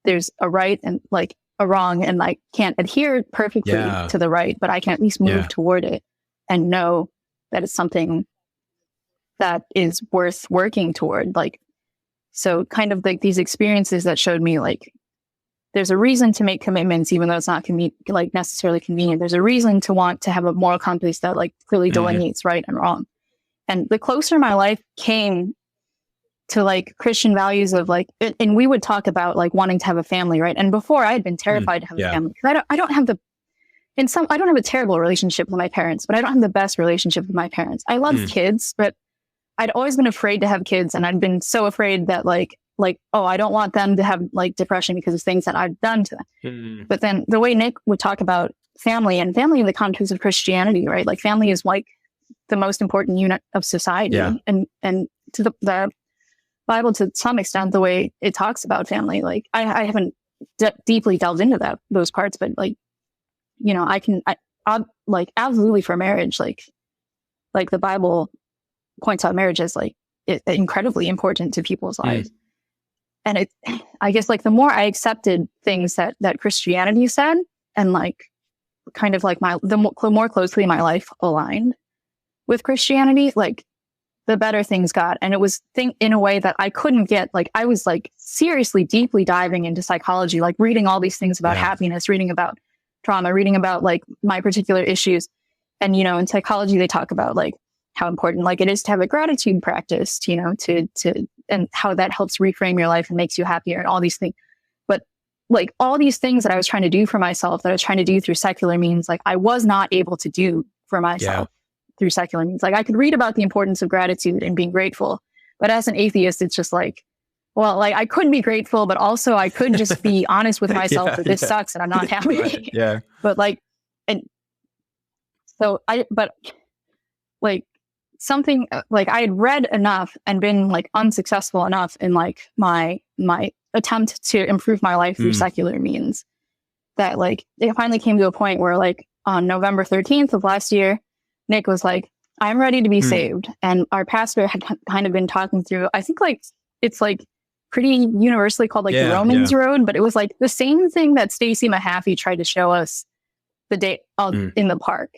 there's a right and like a wrong, and I can't adhere perfectly to the right, but I can at least move toward it and know that it's something that is worth working toward. Like, so kind of like these experiences that showed me like, there's a reason to make commitments, even though it's not like necessarily convenient. There's a reason to want to have a moral compass that like clearly delineates right and wrong. And the closer my life came to like Christian values of like, and we would talk about like wanting to have a family, right? And before I had been terrified to have a family, because I don't have a terrible relationship with my parents, but I don't have the best relationship with my parents. I love kids, but I'd always been afraid to have kids, and I'd been so afraid that like, oh, I don't want them to have like depression because of things that I've done to them. But then the way Nick would talk about family in the context of Christianity, right? Like family is like the most important unit of society. Yeah. And to the Bible, to some extent, the way it talks about family, like I haven't deeply delved into those parts, but like, you know, I like absolutely for marriage, like the Bible points out marriage as like incredibly important to people's lives. And I guess like the more I accepted things that Christianity said, and like kind of like the more closely my life aligned with Christianity, like the better things got. And it was in a way that I couldn't get. Like I was like seriously deeply diving into psychology, like reading all these things about happiness, reading about trauma, reading about like my particular issues. And, you know, in psychology, they talk about like how important like it is to have a gratitude practice, you know, and how that helps reframe your life and makes you happier and all these things. But like all these things that I was trying to do for myself, that I was trying to do through secular means, like I was not able to do for myself through secular means. Like I could read about the importance of gratitude and being grateful, but as an atheist, it's just like, well, like I couldn't be grateful, but also I could just be honest with myself that this sucks and I'm not happy. Right. Yeah. But like, and so like something like I had read enough and been like unsuccessful enough in like my attempt to improve my life through secular means, that like it finally came to a point where like on November 13th of last year, Nick was like, I'm ready to be saved. And our pastor had kind of been talking through, I think like it's like pretty universally called like the Romans Road, but it was like the same thing that Stacey Mahaffey tried to show us the day in the park.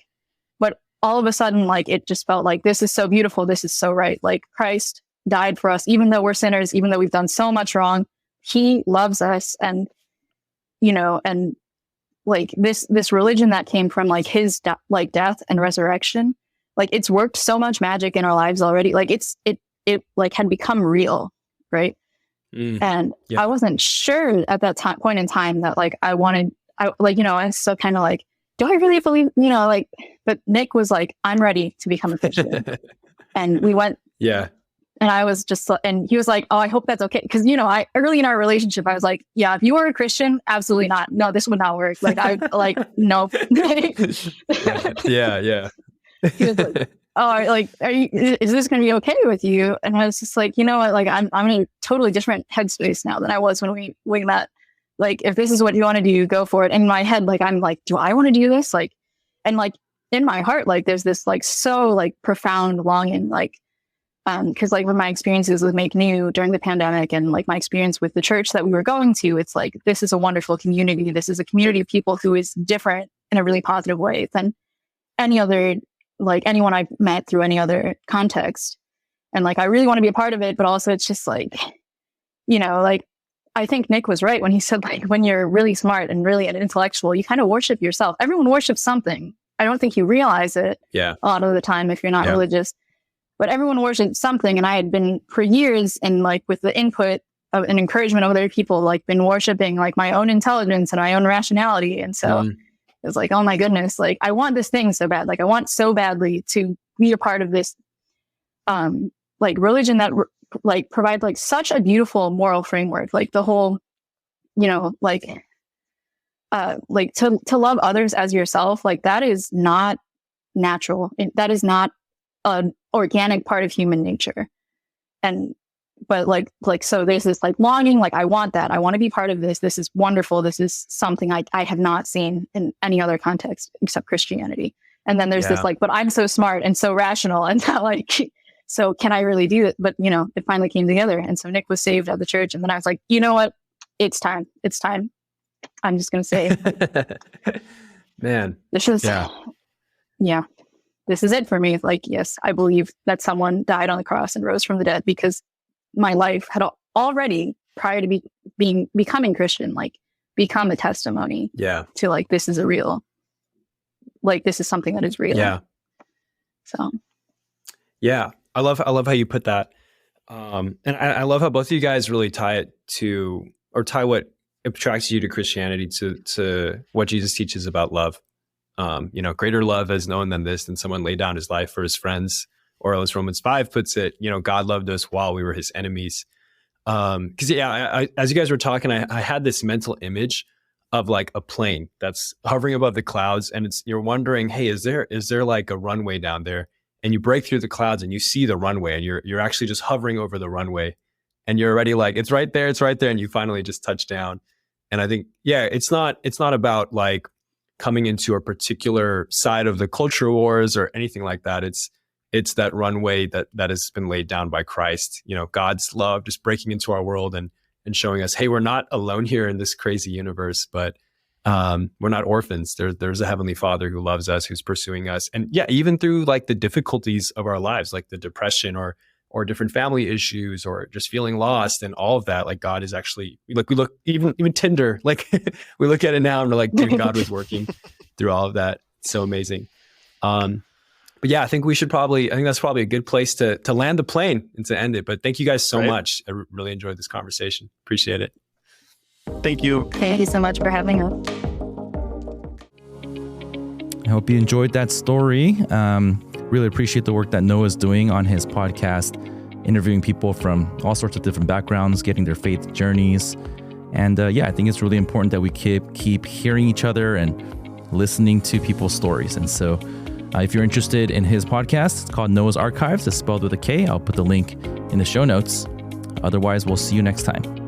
But all of a sudden, like it just felt like, this is so beautiful. This is so right. Like Christ died for us, even though we're sinners, even though we've done so much wrong. He loves us. And, you know, and like this religion that came from like his like death and resurrection, like it's worked so much magic in our lives already. Like it like had become real. Right. And I wasn't sure at that point in time that like I like, you know, I was so kind of like, do I really believe, you know, like, but Nick was like, I'm ready to become a Christian. And we went. Yeah. And I was just, and he was like, oh, I hope that's okay. Cause you know, early in our relationship, I was like, yeah, if you were a Christian, absolutely not. No, this would not work. Like, I like, no. Yeah. He was like, oh, like, is this going to be okay with you? And I was just like, you know what? Like, I'm in a totally different headspace now than I was when we met. Like, if this is what you want to do, go for it. In my head, like, I'm like, do I want to do this? Like, and like in my heart, like, there's this like so like profound longing, like, because like with my experiences with Make New during the pandemic and like my experience with the church that we were going to, it's like, this is a wonderful community. This is a community of people who is different in a really positive way than any other, like anyone I've met through any other context. And like, I really want to be a part of it, but also it's just like, you know, like, I think Nick was right when he said like, when you're really smart and really an intellectual, you kind of worship yourself. Everyone worships something. I don't think you realize it a lot of the time if you're not religious. But everyone worshipped something, and I had been for years, and like with the input of and encouragement of other people, like been worshiping like my own intelligence and my own rationality. And so it was like, oh my goodness, like I want this thing so bad. Like I want so badly to be a part of this, like religion that like provides like such a beautiful moral framework. Like the whole, you know, like to love others as yourself. Like that is not natural. That is not an organic part of human nature. But so there's this like longing, like I want that. I want to be part of this. This is wonderful. This is something I have not seen in any other context except Christianity. And then there's this like, but I'm so smart and so rational and not like, so can I really do it? But you know, it finally came together. And so Nick was saved at the church. And then I was like, you know what? It's time. It's time. I'm just going to say, man, this is, this is it for me. Like, yes, I believe that someone died on the cross and rose from the dead, because my life had already, prior to becoming Christian, like become a testimony to like, this is this is something that is real. Yeah. So. Yeah. I love how you put that. And I love how both of you guys really tie what attracts you to Christianity to what Jesus teaches about love. You know, greater love is known than this, than someone laid down his life for his friends, or as Romans 5 puts it, you know, God loved us while we were his enemies. Cause I, as you guys were talking, I had this mental image of like a plane that's hovering above the clouds, and you're wondering, hey, is there like a runway down there? and you break through the clouds and you see the runway, and you're actually just hovering over the runway, and you're already like, it's right there, and you finally just touch down. And I think, yeah, it's not about like coming into a particular side of the culture wars or anything like that. It's that runway that has been laid down by Christ. You know, God's love just breaking into our world and showing us, hey, we're not alone here in this crazy universe, but we're not orphans. There's a Heavenly Father who loves us, who's pursuing us. And yeah, even through like the difficulties of our lives, like the depression or different family issues or just feeling lost and all of that, like God is actually, like we look, even Tinder, like we look at it now and we're like, dude, God was working through all of that. It's so amazing. But yeah, I think that's probably a good place to land the plane and to end it. But thank you guys so much. I really enjoyed this conversation. Appreciate it. Thank you. Thank you so much for having us. I hope you enjoyed that story. Really appreciate the work that Noah's doing on his podcast, interviewing people from all sorts of different backgrounds, getting their faith journeys. And I think it's really important that we keep hearing each other and listening to people's stories. And so if you're interested in his podcast, it's called Noah's Arkives. It's spelled with a K. I'll put the link in the show notes. Otherwise, we'll see you next time.